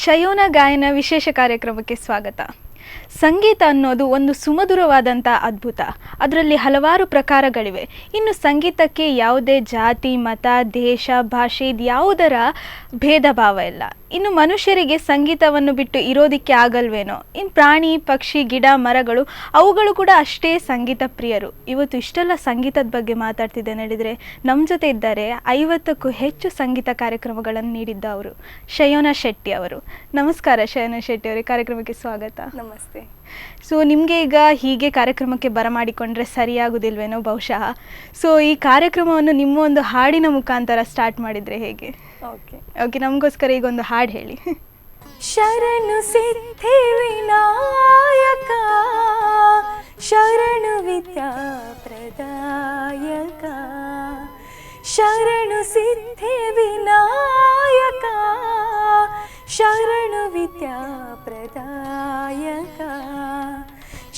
ಶಯೋನ ಗಾಯನ ವಿಶೇಷ ಕಾರ್ಯಕ್ರಮಕ್ಕೆ ಸ್ವಾಗತ. ಸಂಗೀತ ಅನ್ನೋದು ಒಂದು ಸುಮಧುರವಾದಂಥ ಅದ್ಭುತ. ಅದರಲ್ಲಿ ಹಲವಾರು ಪ್ರಕಾರಗಳಿವೆ. ಇನ್ನು ಸಂಗೀತಕ್ಕೆ ಯಾವುದೇ ಜಾತಿ, ಮತ, ದೇಶ, ಭಾಷೆ ಇದ್ಯಾವುದರ ಭೇದ ಭಾವ ಇಲ್ಲ. ಇನ್ನು ಮನುಷ್ಯರಿಗೆ ಸಂಗೀತವನ್ನು ಬಿಟ್ಟು ಇರೋದಕ್ಕೆ ಆಗಲ್ವೇನೋ. ಇನ್ನು ಪ್ರಾಣಿ, ಪಕ್ಷಿ, ಗಿಡ, ಮರಗಳು ಅವುಗಳು ಕೂಡ ಅಷ್ಟೇ ಸಂಗೀತ ಪ್ರಿಯರು. ಇವತ್ತು ಇಷ್ಟೆಲ್ಲ ಸಂಗೀತದ ಬಗ್ಗೆ ಮಾತಾಡ್ತಿದ್ದೆ ನಡೆದರೆ ನಮ್ಮ ಜೊತೆ ಇದ್ದಾರೆ 50ಕ್ಕೂ ಹೆಚ್ಚು ಸಂಗೀತ ಕಾರ್ಯಕ್ರಮಗಳನ್ನು ನೀಡಿದ್ದ ಅವರು ಶಯೋನ ಶೆಟ್ಟಿ ಅವರು. ನಮಸ್ಕಾರ ಶಯೋನ ಶೆಟ್ಟಿ ಅವರೇ, ಕಾರ್ಯಕ್ರಮಕ್ಕೆ ಸ್ವಾಗತ. ನಮಸ್ತೆ. ಸೊ ನಿಮಗೆ ಈಗ ಹೀಗೆ ಕಾರ್ಯಕ್ರಮಕ್ಕೆ ಬರಮಾಡಿಕೊಂಡ್ರೆ ಸರಿಯಾಗುವುದಿಲ್ವೇನೋ ಬಹುಶಃ. ಸೊ ಈ ಕಾರ್ಯಕ್ರಮವನ್ನು ನಿಮ್ಮ ಒಂದು ಹಾಡಿನ ಮುಖಾಂತರ ಸ್ಟಾರ್ಟ್ ಮಾಡಿದರೆ ಹೇಗೆ? ಓಕೆ, ನಮಗೋಸ್ಕರ ಈಗ ಒಂದು ಹಾಡು ಹೇಳಿ. ಶರಣು ಸಿದ್ಧಿ ವಿನಾಯಕ, ಶರಣು ವಿದ್ಯಾ ಪ್ರದಾಯಕ, ಶರಣು ಸಿದ್ಧಿ ವಿನಾಯಕ, ಶರಣು ವಿದ್ಯಾ ಪ್ರದಾಯಕ,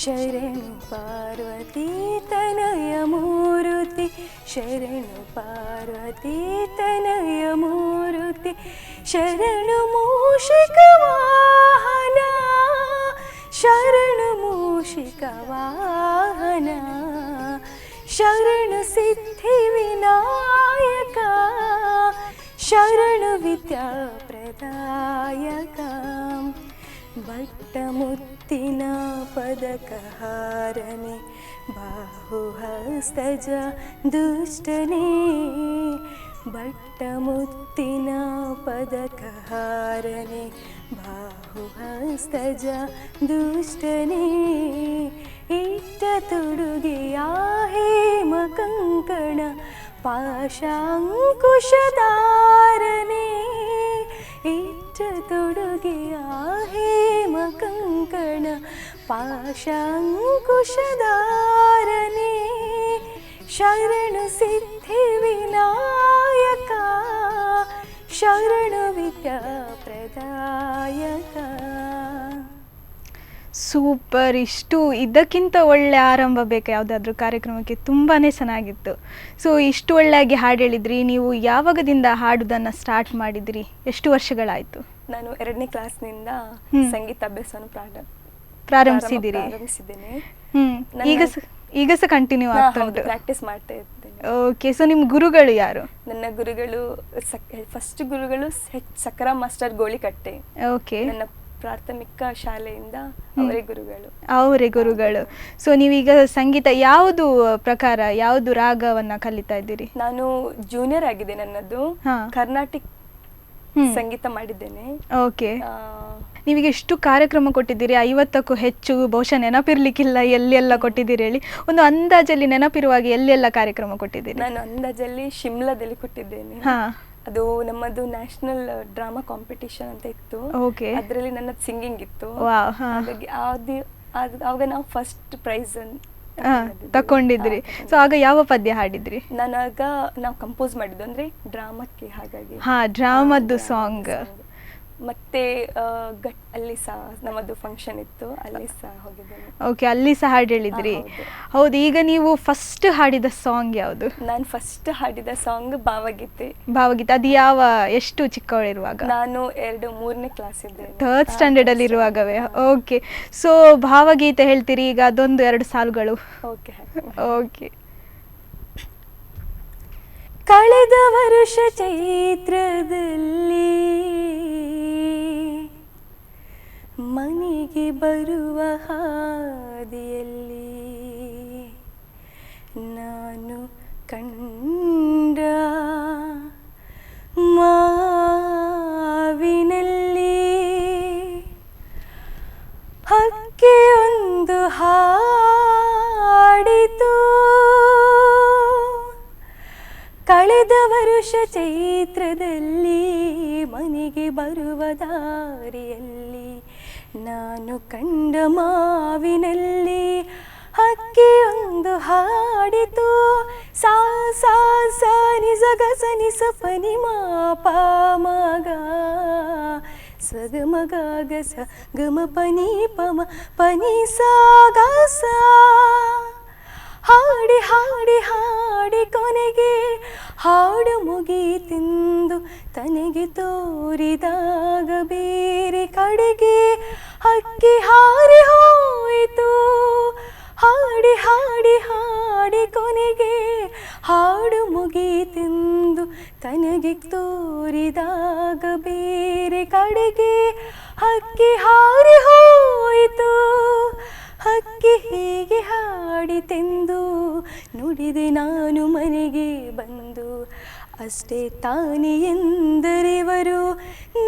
ಶರಣು ಪಾರ್ವತಿ ತನಯ ಮೂರುತಿ, ಶರಣು ಪಾರ್ವತಿ ತನಯ ಮೂರುತಿ, ಶರಣು ಮೂಷಿಕ ವಾಹನ, ಶರಣು ಮೂಷಿಕ ವಾಹನ, ಶರಣು ಸಿದ್ಧಿ ವಿನಾಯಕ, ಶರಣು ವಿದ್ಯಾ ಪ್ರದಾಯಕ, ಭಟ್ಟಮುತ್ತಿನ ಪದಕಹಾರನೆ, ಬಾಹುಹಸ್ತಜ ದುಷ್ಟನೇ, ಭಟ್ಟಮುತ್ತಿನ ಪದಕಹಾರನೆ, ಬಾಹುಹಸ್ತಜ ದುಷ್ಟನೇ, ಇಟ್ಟ ತೊಡುಗೆಯ ಹೇಮ ಕಂಕಣ ಪಾಶಾಂಕುಶಧಾರನೆ, ಇಟ್ಟ ತೊಡುಗೆಯ ಹೇಮ ಕಂಕಣ ಪಾಶಾಂಕುಶಧಾರನೆ, ಶರಣು ಸಿದ್ಧಿ ವಿನಾಯಕ, ಶರಣು ವಿದ್ಯಾ ಪ್ರದಾಯಕ. ಸೂಪರ್. ಇಷ್ಟು ಇದಕ್ಕಿಂತ ಒಳ್ಳೆ ಆರಂಭ ಬೇಕಾ ಯಾವುದಾದ್ರೂ ಕಾರ್ಯಕ್ರಮಕ್ಕೆ? ತುಂಬಾ ಚೆನ್ನಾಗಿತ್ತು. ಸೊ ಇಷ್ಟು ಒಳ್ಳೆಯಾಗಿ ಹಾಡು ಹೇಳಿದ್ರಿ. ನೀವು ಯಾವಾಗದಿಂದ ಹಾಡುವುದನ್ನು ಸ್ಟಾರ್ಟ್ ಮಾಡಿದ್ರಿ? ಎಷ್ಟು ವರ್ಷಗಳಾಯಿತು? ನಾನು 2ನೇ ಕ್ಲಾಸ್ನಿಂದ ಸಂಗೀತ ಅಭ್ಯಾಸವನ್ನು ಪ್ರಾರಂಭಿಸಿದ್ದೇನೆ. ಈಗ ಸಹ ಕಂಟಿನ್ಯೂ ಆಗ್ತಾ ಉಂಟು? ಪ್ರಾಕ್ಟೀಸ್ ಮಾಡ್ತಾ ಇದ್ದೇನೆ. ಓಕೆ. ಸೊ ನಿಮ್ಮ ಗುರುಗಳು ಯಾರು? ನನ್ನ ಗುರುಗಳು ಫಸ್ಟ್ ಗುರುಗಳು ಸಕರ ಮಾಸ್ಟರ್ ಗೋಳಿಕಟ್ಟೆ. ಓಕೆ. ನನ್ನ ಪ್ರಾಥಮಿಕ ಶಾಲೆಯಿಂದ ಅವರೇ ಗುರುಗಳು. ಸೊ ನೀವೀಗ ಸಂಗೀತ ಯಾವುದು ಪ್ರಕಾರ, ಯಾವುದು ರಾಗವನ್ನ ಕಲಿತಾ ಇದ್ದೀರಿ? ನಾನು ಜೂನಿಯರ್ ಆಗಿದೆ, ನನ್ನದು ಕರ್ನಾಟಕ ಸಂಗೀತ ಮಾಡಿದ್ದೇನೆ. ಓಕೆ. ನೀವೀಗ ಎಷ್ಟು ಕಾರ್ಯಕ್ರಮ ಕೊಟ್ಟಿದ್ದೀರಿ? 50ಕ್ಕೂ ಹೆಚ್ಚು. ಬಹುಶಃ ನೆನಪಿರ್ಲಿಕ್ಕಿಲ್ಲ ಎಲ್ಲೆಲ್ಲ ಕೊಟ್ಟಿದ್ದೀರಿ ಹೇಳಿ. ಒಂದು ಅಂದಾಜಲ್ಲಿ ನೆನಪಿರುವಾಗ ಎಲ್ಲೆಲ್ಲ ಕಾರ್ಯಕ್ರಮ ಕೊಟ್ಟಿದ್ದೀರಿ? ನಾನು ಅಂದಾಜಲ್ಲಿ ಶಿಮ್ಲಾದಲ್ಲಿ ಕೊಟ್ಟಿದ್ದೇನೆ. ಅದು ನಮ್ಮದು ನ್ಯಾಷನಲ್ ಡ್ರಾಮಾ ಕಾಂಪಿಟಿಷನ್ ಅಂತ ಇತ್ತು. ಓಕೆ. ಅದರಲ್ಲಿ ನನ್ನ ಸಿಂಗಿಂಗ್ ಇತ್ತು. ಹಾಗಾಗಿ ಆವಾಗ ನಾವು ಫಸ್ಟ್ ಪ್ರೈಸ್ ತಕೊಂಡಿದ್ರಿ. ಸೊ ಆಗ ಯಾವ ಪದ್ಯ ಹಾಡಿದ್ರಿ? ನಾವು ಕಂಪೋಸ್ ಮಾಡಿದ್ದು ಅಂದ್ರೆ ಡ್ರಾಮಕ್ಕೆ, ಹಾಗಾಗಿ ಡ್ರಾಮದ್ದು ಸಾಂಗ್. ಮತ್ತೆ ಅಲ್ಲಿ ಸಹ ನಮ್ಮದು ಫಂಕ್ಷನ್ ಇತ್ತು, ಅಲ್ಲಿ ಸಹ ಹೋಗಿದ್ದೇನೆ. ಓಕೆ, ಅಲ್ಲಿ ಸಹ ಹಾಡು ಹೇಳಿದ್ರಿ. ಹೌದು. ಈಗ ನೀವು ಫಸ್ಟ್ ಹಾಡಿದ ಸಾಂಗ್ ಯಾವುದು? ನಾನು ಫಸ್ಟ್ ಹಾಡಿದ ಸಾಂಗ್ ಭಾವಗೀತೆ. ಭಾವಗೀತೆ ಅದು ಯಾವ, ಎಷ್ಟು ಚಿಕ್ಕವಳಿರುವಾಗ? ನಾನು 3ನೇ ಕ್ಲಾಸ್ ಇದ್ದೆ, 3rd ಸ್ಟ್ಯಾಂಡರ್ಡ್ ಅಲ್ಲಿ ಇರುವಾಗವೇ? ಓಕೆ. ಸೊ ಭಾವಗೀತೆ ಹೇಳ್ತೀರಿ, ಈಗ ಅದೊಂದು 2 ಸಾಲುಗಳು. ಓಕೆ. ಓಕೆ. ಕಳೆದ ವರುಷ ಚೈತ್ರದಲ್ಲಿ ಮನೆಗೆ ಬರುವ ಹಾದಿಯಲ್ಲಿ ನಾನು ಕಂಡ ಮಾವಿನಲ್ಲಿ ಹಕ್ಕಿಯೊಂದು ಹಾಡಿತು. ಕಳೆದ ವರುಷ ಚೈತ್ರದಲ್ಲಿ ಮನೆಗೆ ಬರುವ ದಾರಿಯಲ್ಲಿ ನಾನು ಕಂಡ ಮಾವಿನಲ್ಲಿ ಹಕ್ಕಿಯೊಂದು ಹಾಡಿತು. ಸಾ ಸಾ ಸ ನಿ ಸ ಗ ಸ ನಿ ಸ ಪ ನಿ ಮ ಪ ಮ ಗ ಸ ಗ ಮ ಗ ಗ ಸ ಗ ಮ ಪ ನಿ ಪ ಮ ಪ ನಿ ಸ ಗ ಸ. ಹಾಡಿ ಹಾಡಿ ಹಾಡಿ ಕೊನೆಗೆ ಹಾಡು ಮುಗೀತೆಂದು ತನಗೆ ತೋರಿದಾಗ ಬೇರೆ ಕಡೆಗೆ ಹಕ್ಕಿ ಹಾರಿ ಹೋಯಿತು. ಹಾಡಿ ಹಾಡಿ ಹಾಡಿ ಕೊನೆಗೆ ಹಾಡು ಮುಗೀತೆಂದು ತನಗೆ ತೋರಿದಾಗ ಬೇರೆ ಕಡೆಗೆ ಹಕ್ಕಿ ಹಾರಿ ಹೋಯಿತು. ಹಕ್ಕಿ ಹೀಗೆ ಹಾಡಿತೆಂದು ನುಡಿದೆ ನಾನು ಮನೆಗೆ ಬಂದು. ಅಷ್ಟೇ ತಾನೇ ಎಂದರಿವರು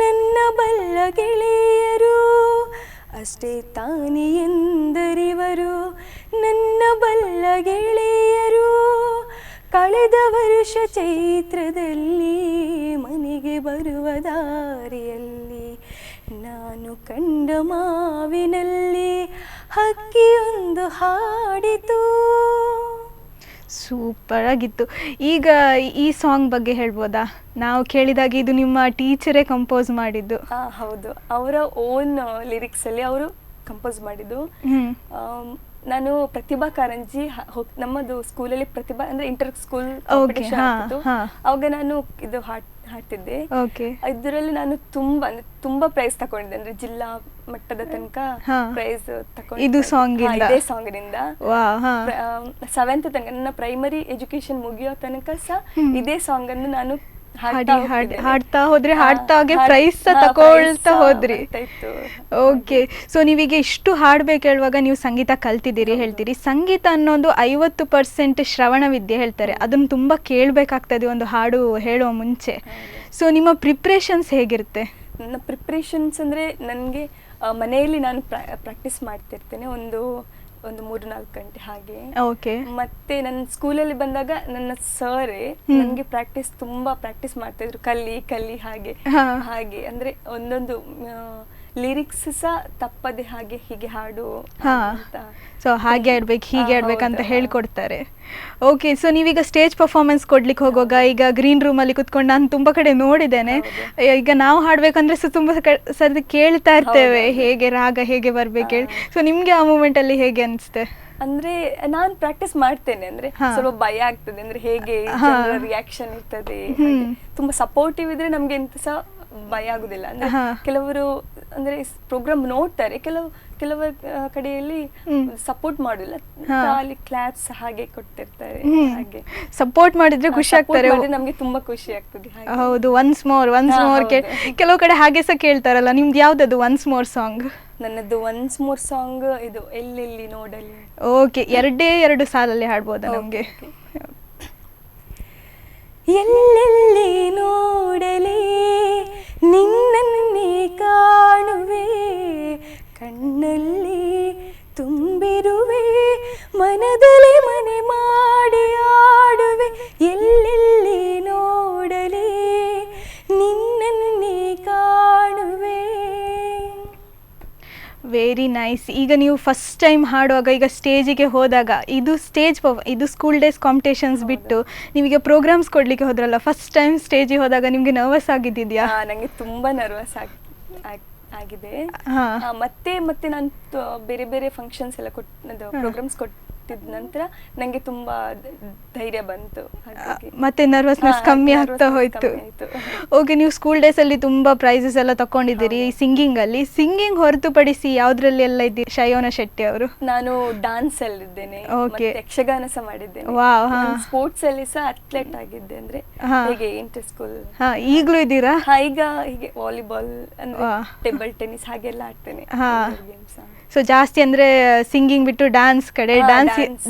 ನನ್ನ ಬಲ್ಲ ಗೆಳೆಯರು. ಅಷ್ಟೇ ತಾನೇ ಎಂದರಿವರು ನನ್ನ ಬಲ್ಲ ಗೆಳೆಯರು. ಕಳೆದ ವರ್ಷ ಚೈತ್ರದಲ್ಲಿ ಮನೆಗೆ ಬರುವ ದಾರಿಯಲ್ಲಿ ನಾನು ಕಂಡ ಮಾವಿನಲ್ಲಿ ಹಕ್ಕಿಯೊಂದು ಹಾಡಿತು. ಸೂಪರ್ ಆಗಿತ್ತು. ಈಗ ಈ ಸಾಂಗ್ ಬಗ್ಗೆ ಹೇಳ್ಬೋದಾ? ನಾವು ಕೇಳಿದಾಗ ಇದು ನಿಮ್ಮ ಟೀಚರೇ ಕಂಪೋಸ್ ಮಾಡಿದ್ದು. ಹೌದು, ಅವರ ಓನ್ ಲಿರಿಕ್ಸಲ್ಲಿ ಅವರು ಕಂಪೋಸ್ ಮಾಡಿದ್ದು. ನಾನು ಪ್ರತಿಭಾ ಕಾರಂಜಿ ನಮ್ಮದು ಸ್ಕೂಲಲ್ಲಿ ಪ್ರತಿಭಾ ಅಂದ್ರೆ ಇಂಟರ್ ಸ್ಕೂಲ್ ಕಾಂಪಿಟೇಷನ್ ಆಗ್ತಿತ್ತು. ಅವಾಗ ನಾನು ಇದು ಹಾಡ್ತಿದ್ದೆ. ಇದರಲ್ಲಿ ನಾನು ತುಂಬಾ ಪ್ರೈಸ್ ತಗೊಂಡಿದ್ದೆ, ಅಂದ್ರೆ ಜಿಲ್ಲಾ ಮಟ್ಟದ ತನಕ ಪ್ರೈಸ್ ತಗೊಂಡಿದ್ದೆ. ಇದು ಸಾಂಗ್ ಇದೇ ಸಾಂಗಿನಿಂದ 7th ತನಕ ನನ್ನ ಪ್ರೈಮರಿ ಎಜುಕೇಶನ್ ಮುಗಿಯೋ ತನಕ ಸಹ ಇದೇ ಸಾಂಗ್ ಅನ್ನು ನಾನು ಹಾಡ್ತಾ ಹೋದ್ರೆ ಹಾಡ್ತಾಗೆ ಪ್ರೈಸ್ ತಗೊಳ್ತಾ ಹೋದ್ರಿ. ಓಕೆ, ಸೊ ನೀವೀಗ ಇಷ್ಟು ಹಾಡ್ಬೇಕು ಹೇಳುವಾಗ ನೀವು ಸಂಗೀತ ಕಲ್ತಿದ್ದೀರಿ ಹೇಳ್ತೀರಿ. ಸಂಗೀತ ಅನ್ನೋದು 50% ಶ್ರವಣ ವಿದ್ಯೆ ಹೇಳ್ತಾರೆ. ಅದನ್ನು ತುಂಬಾ ಕೇಳಬೇಕಾಗ್ತದೆ ಒಂದು ಹಾಡು ಹೇಳುವ ಮುಂಚೆ. ಸೊ ನಿಮ್ಮ ಪ್ರಿಪ್ರೇಷನ್ಸ್ ಹೇಗಿರುತ್ತೆ? ನನ್ನ ಪ್ರಿಪ್ರೇಷನ್ಸ್ ಅಂದರೆ ನನಗೆ ಮನೆಯಲ್ಲಿ ನಾನು ಪ್ರಾಕ್ಟೀಸ್ ಮಾಡ್ತಿರ್ತೇನೆ ಒಂದು 3-4 ಗಂಟೆ ಹಾಗೆ. ಓಕೆ. ಮತ್ತೆ ನನ್ನ ಸ್ಕೂಲಲ್ಲಿ ಬಂದಾಗ ನನ್ನ ಸರೇ ನನಗೆ ತುಂಬಾ ಪ್ರಾಕ್ಟೀಸ್ ಮಾಡ್ತಿದ್ರು, ಕಲಿ ಹಾಗೆ ಹಾಗೆ ಅಂದ್ರೆ ಒಂದೊಂದು ಲಿರಿಕ್ಸ್ ಸಹ ತಪ್ಪದೆ ಹಾಗೆ ಹೀಗೆ ಹಾಡು ಅಂತ. ಸೊ ಹಾಗೆ ಆಡ್ಬೇಕು ಹೀಗೆ ಆಡ್ಬೇಕಂತ ಹೇಳ್ಕೊಡ್ತಾರೆ. ಓಕೆ, ಸೊ ನೀವೀಗ ಸ್ಟೇಜ್ ಪರ್ಫಾರ್ಮೆನ್ಸ್ ಕೊಡ್ಲಿಕ್ಕೆ ಹೋಗುವಾಗ ಈಗ ಗ್ರೀನ್ ರೂಮಲ್ಲಿ ಕುತ್ಕೊಂಡು ನಾನು ತುಂಬ ಕಡೆ ನೋಡಿದ್ದೇನೆ. ಈಗ ನಾವು ಹಾಡ್ಬೇಕಂದ್ರೆ ತುಂಬ ಸರ್ತಿ ಕೇಳ್ತಾ ಇರ್ತೇವೆ ಹೇಗೆ ರಾಗ ಹೇಗೆ ಬರ್ಬೇಕು ಹೇಳಿ. ಸೊ ನಿಮ್ಗೆ ಆ ಮೂಮೆಂಟ್ ಅಲ್ಲಿ ಹೇಗೆ ಅನಿಸುತ್ತೆ? ಅಂದ್ರೆ ನಾನು ಪ್ರಾಕ್ಟೀಸ್ ಮಾಡ್ತೇನೆ, ಅಂದ್ರೆ ಸ್ವಲ್ಪ ಭಯ ಆಗ್ತದೆ, ಅಂದ್ರೆ ಹೇಗೆ ರಿಯಾಕ್ಷನ್ ಇರ್ತದೆ. ತುಂಬಾ ಸಪೋರ್ಟಿವ್ ಇದ್ರೆ ನಮ್ಗೆ ಎಂತ ಸಹ ಭಯ ಆಗುದಿಲ್ಲ. ಅಂದ್ರೆ ಕೆಲವರು ಅಂದ್ರೆ ಪ್ರೋಗ್ರಾಮ್ ನೋಡ್ತಾರೆ, ಕೆಲವು ಕಡೆಯಲ್ಲಿ ಸಪೋರ್ಟ್ ಮಾಡುದಿಲ್ಲ, ಖಾಲಿ ಕ್ಲಾಪ್ಸ್ ಹಾಗೆ ಕೊಡ್ತಿರ್ತಾರೆ. ಹಾಗೆ ಸಪೋರ್ಟ್ ಮಾಡಿದ್ರೆ ಖುಷಿ ಆಗ್ತಾರೆ, ನಮ್ಗೆ ತುಂಬಾ ಖುಷಿ ಆಗ್ತದೆ. ಹೌದು, ಒನ್ಸ್ ಮೋರ್ ಕೆಲವು ಕಡೆ ಹಾಗೆ ಸಹ ಕೇಳ್ತಾರಲ್ಲ. ನಿಮ್ದು ಯಾವ್ದದು ಒನ್ಸ್ ಮೋರ್ ಸಾಂಗ್? ನನ್ನದು ಒನ್ಸ್ ಮೋರ್ ಸಾಂಗ್ ಇದು ಎಲ್ಲೆಲ್ಲಿ ನೋಡಲಿ. ಓಕೆ, 2 ಸಾಲಲ್ಲಿ ಹಾಡ್ಬೋದಾ ನಮ್ಗೆ? ಎಲ್ಲೆಲ್ಲಿ ನೋಡಲಿ ನಿನ್ನನ್ನೇ ಕಾಣುವೆ, ಕಣ್ಣಲ್ಲಿ ತುಂಬಿರುವೆ, ಮನದಲ್ಲಿ ಮನೆ ಮಾಡಿ ಆಡುವೆ. ಎಲ್ಲೆಲ್ಲಿ ನೋಡಲಿ ನಿನ್ನನ್ನೇ ಕಾಣುವೆ. Very nice. ಈಗ ನೀವು ಫಸ್ಟ್ ಟೈಮ್ ಹಾಡುವಾಗ, ಈಗ ಸ್ಟೇಜಿಗೆ ಹೋದಾಗ, ಇದು ಸ್ಕೂಲ್ ಡೇಸ್ ಕಾಂಪಿಟೇಷನ್ಸ್ ಬಿಟ್ಟು ನೀವೀಗ ಪ್ರೋಗ್ರಾಮ್ಸ್ ಕೊಡ್ಲಿಕ್ಕೆ ಹೋದ್ರಲ್ಲ, ಫಸ್ಟ್ ಟೈಮ್ ಸ್ಟೇಜಿಗೆ ಹೋದಾಗ ನಿಮ್ಗೆ ನರ್ವಸ್ ಆಗಿದ್ಯಾ? ನನಗೆ ತುಂಬಾ ನರ್ವಸ್ ಆಗಿದೆ. ಮತ್ತೆ ನಾನು ಬೇರೆ ಬೇರೆ ಫಂಕ್ಷನ್ಸ್ ಎಲ್ಲ ಪ್ರೋಗ್ರಾಮ್ಸ್ ಕೊಟ್ಟಿದ್ದ ನಂತರ ನಂಗೆ ತುಂಬಾ ಧೈರ್ಯ ಬಂತು, ಮತ್ತೆ ನರ್ವಸ್ನೆಸ್ ಕಮ್ಮಿ ಆಗ್ತಾ ಹೋಯ್ತು. ಓಕೆ, ನೀವು ಸ್ಕೂಲ್ ಡೇಸ್ ಅಲ್ಲಿ ತುಂಬಾ ಪ್ರೈಸಸ್ ಎಲ್ಲ ತಕೊಂಡಿದ್ದೀರಿ ಸಿಂಗಿಂಗ್ ಅಲ್ಲಿ. ಸಿಂಗಿಂಗ್ ಹೊರತುಪಡಿಸಿ ಯಾವ್ದ್ರಲ್ಲಿ ಎಲ್ಲ ಇದ್ದೀರಿ? ಶಯೋನ ಶೆಟ್ಟಿ ಅವರು. ನಾನು ಡಾನ್ಸ್ ಅಲ್ಲಿ ಇದ್ದೇನೆ, ಯಕ್ಷಗಾನ ಸಹ ಮಾಡಿದ್ದೇನೆ, ಸ್ಪೋರ್ಟ್ಸ್ ಅಲ್ಲಿ ಸಹ ಅಥ್ಲೆಟ್ ಆಗಿದ್ದೆ, ಅಂದ್ರೆ ಹೀಗೆ ಇಂಟರ್ ಸ್ಕೂಲ್. ಈಗಲೂ ಇದ್ದೀರಾ? ಈಗ ಹೀಗೆ ವಾಲಿಬಾಲ್, ಅಂದ್ರೆ ಟೇಬಲ್ ಟೆನ್ನಿಸ್ ಹಾಗೆಲ್ಲ ಆಡ್ತೇನೆ. ಸೊ ಜಾಸ್ತಿ ಅಂದ್ರೆ ಸಿಂಗಿಂಗ್ ಬಿಟ್ಟು ಡ್ಯಾನ್ಸ್ ಕಡೆ.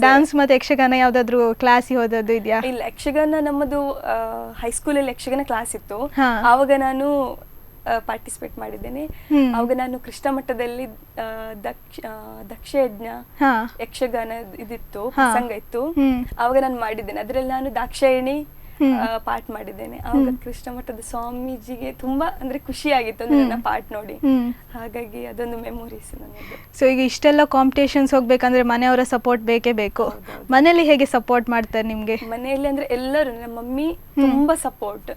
ಡ್ಯಾನ್ಸ್ ಮತ್ತೆ ಯಕ್ಷಗಾನ ಯಾವ್ದಾದ್ರು ಕ್ಲಾಸ್ ಹೋದದ್ದು ಇದೆಯಾ? ಇಲ್ಲ, ಯಕ್ಷಗಾನ ನಮ್ಮದು ಹೈಸ್ಕೂಲಲ್ಲಿ ಯಕ್ಷಗಾನ ಕ್ಲಾಸ್ ಇತ್ತು, ಆವಾಗ ನಾನು ಪಾರ್ಟಿಸಿಪೇಟ್ ಮಾಡಿದ್ದೇನೆ. ಆವಾಗ ನಾನು ಕೃಷ್ಣ ಮಠದಲ್ಲಿ ದಕ್ಷ ಯಜ್ಞ ಯಕ್ಷಗಾನ ಇದಿತ್ತು, ಪ್ರಸಂಗ ಇತ್ತು, ಆವಾಗ ನಾನು ಮಾಡಿದ್ದೇನೆ. ಅದರಲ್ಲಿ ನಾನು ದಾಕ್ಷಾಯಣಿ ಪಾಠ ಮಾಡಿದ್ದೇನೆ. ಆವಾಗ ಕೃಷ್ಣ ಮಠದ ಸ್ವಾಮೀಜಿಗೆ ತುಂಬಾ ಅಂದ್ರೆ ಖುಷಿ ಆಗಿತ್ತು ನನ್ನ ಪಾಠ ನೋಡಿ. ಹಾಗಾಗಿ ಅದೊಂದು ಮೆಮೊರೀಸ್ ನನ್ನದು. ಸೊ ಈಗ ಇಷ್ಟೆಲ್ಲ ಕಾಂಪಿಟೇಷನ್ಸ್ ಹೋಗ್ಬೇಕಂದ್ರೆ ಮನೆಯವರ ಸಪೋರ್ಟ್ ಬೇಕೇ ಬೇಕು. ಮನೇಲಿ ಹೇಗೆ ಸಪೋರ್ಟ್ ಮಾಡ್ತಾರೆ ನಿಮ್ಗೆ? ಮನೆಯಲ್ಲಿ ಅಂದ್ರೆ ಎಲ್ಲರೂ, ನಮ್ಮ ಮಮ್ಮಿ ತುಂಬಾ ಸಪೋರ್ಟ್,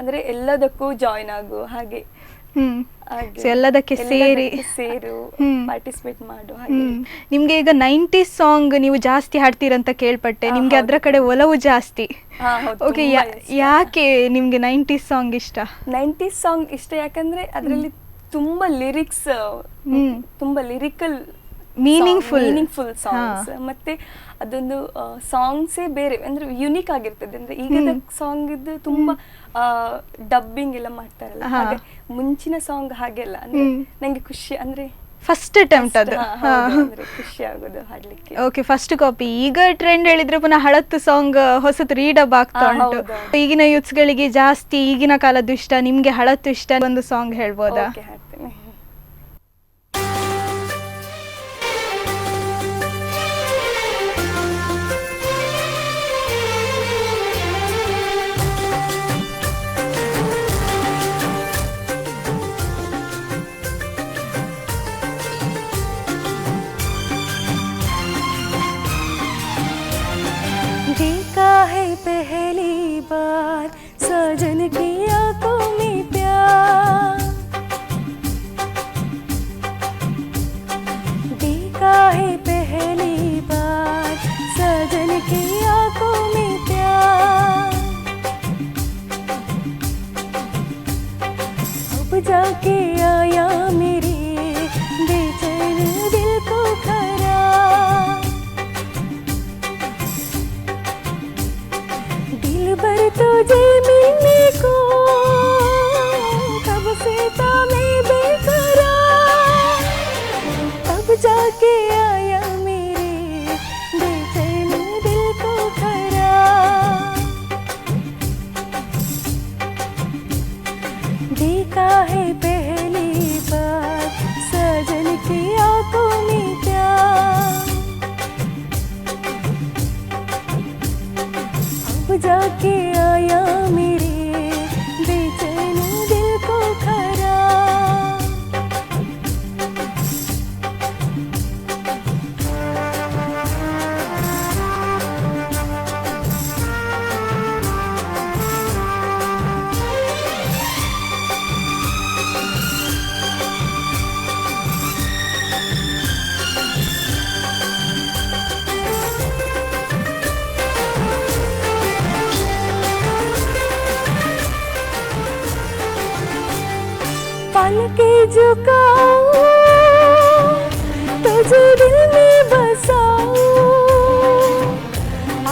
ಅಂದ್ರೆ ಎಲ್ಲದಕ್ಕೂ ಜಾಯಿನ್ ಆಗು ಹಾಗೆ. ಹ್ಮ್ ಹಾಗೆ So, ಎಲ್ಲದಕ್ಕೆ ಸೇರಿ ಸೇರು ಹ್ಮ್. ಪಾರ್ಟಿಸಿಪೇಟ್ ಮಾಡು ಹಾಗೆ. ಹ್ಮ್ ನಿಮ್ಗೆ ಈಗ 90s ಸಾಂಗ್ ನೀವು ಜಾಸ್ತಿ ಹಾಡ್ತೀರಂತ ಕೇಳ್ಪಟ್ಟೆ, ನಿಮ್ಗೆ ಅದ್ರ ಕಡೆ ಒಲವು ಜಾಸ್ತಿ. ಹೌದು, ಓಕೆ, ತುಂಬಾ ಇಷ್ಟ. ಯಾಕೆ ನಿಮ್ಗೆ 90s ಸಾಂಗ್ ಇಷ್ಟ? 90s ಸಾಂಗ್ ಇಷ್ಟ ಯಾಕಂದ್ರೆ ಅದರಲ್ಲಿ ತುಂಬಾ ಲಿರಿಕ್ಸ್, ತುಂಬಾ ಲಿರಿಕಲ್ ಮೀನಿಂಗ್ಫುಲ್ ಸಾಂಗ್ಸ್, ಮತ್ತೆ ಅದೊಂದು ಸಾಂಗ್ಸೇ ಬೇರೆ ಅಂದ್ರೆ ಯುನಿಕ್ ಆಗಿರ್ತದೆ. ಅಂದ್ರೆ ಈಗದ ಸಾಂಗ್ ಇದ್ದು ತುಂಬಾ ಡಬ್ಬಿಂಗ್ ಎಲ್ಲ ಮಾಡ್ತಾರಲ್ಲ, ಹಾಗೆ ಮುಂಚಿನ ಸಾಂಗ್ ಹಾಗೆಲ್ಲ ಅಂದ್ರೆ ನಂಗೆ ಖುಷಿ ಅಂದ್ರೆ ಫಸ್ಟ್ ಅಟೆಂಪ್ಟ್ ಅದು. ಅಂದ್ರೆ ಖುಷಿ ಆಗೋದು ಹಾಡ್ಲಿಕ್ಕೆ. Okay, first copy. ಈಗ ಟ್ರೆಂಡ್ ಹೇಳಿದ್ರೆ ಪುನಃ ಹಳತ್ತು ಸಾಂಗ್ ಹೊಸತು ರೀಡಬ್ ಆಗ್ತಾ ಉಂಟು. ಈಗಿನ ಯೂತ್ಸ್ ಗಳಿಗೆ ಜಾಸ್ತಿ ಈಗಿನ ಕಾಲದ್ದು ಇಷ್ಟ, ನಿಮ್ಗೆ ಹಳತ್ತು ಇಷ್ಟ, ಒಂದು ಸಾಂಗ್ ಹೇಳ್ಬೋದಾ? ಓಕೆ, ಹಾಡ್ತೇನೆ. देखा है पहली बार सजन की आंखों में प्यार, देखा है पहली बार सजन की आंखों में प्यार, अब जाके आया मेरे बेचैन दिल को खराब, दिल भर तुझे मिलने को कब से था मैं बेकरार, अब जाके आया मेरे बेचैन दिल को खराब, देखा है पहली बार सजन की आंखों में प्यार, अब जाके आया मेरे बेचैन दिल को खराब। पलके झुकाऊं तुझे दिल में बसाऊं,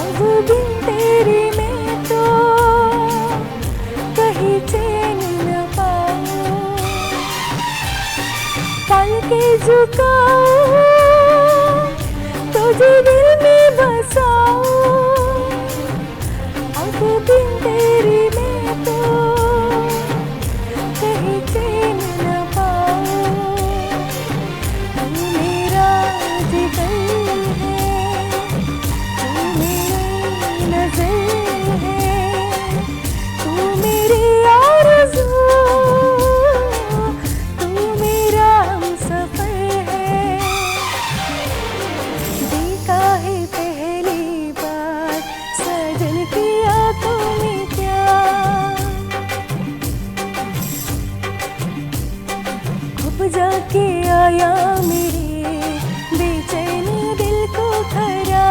अब बिन तेरे मैं तो कहीं चैन न पाऊं, पलके झुकाऊं तुझे दिल में बसाऊं, अब बिन तेरे मैं तो कहीं चैन न पाऊं, तू मेरा जिगर है, तू मेरी नज़र है, तू मेरी आरज़ू, तू मेरा हमसफ़र है, देखा है पहली बार सजन की आंखों में प्यार, अब जाके आया मेरे बेचैन दिल को खराब।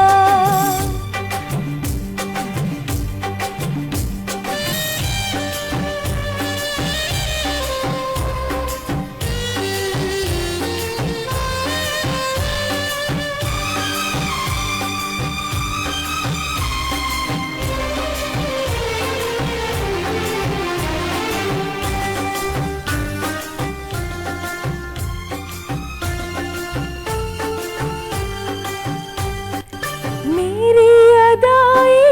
मेरी अदाएं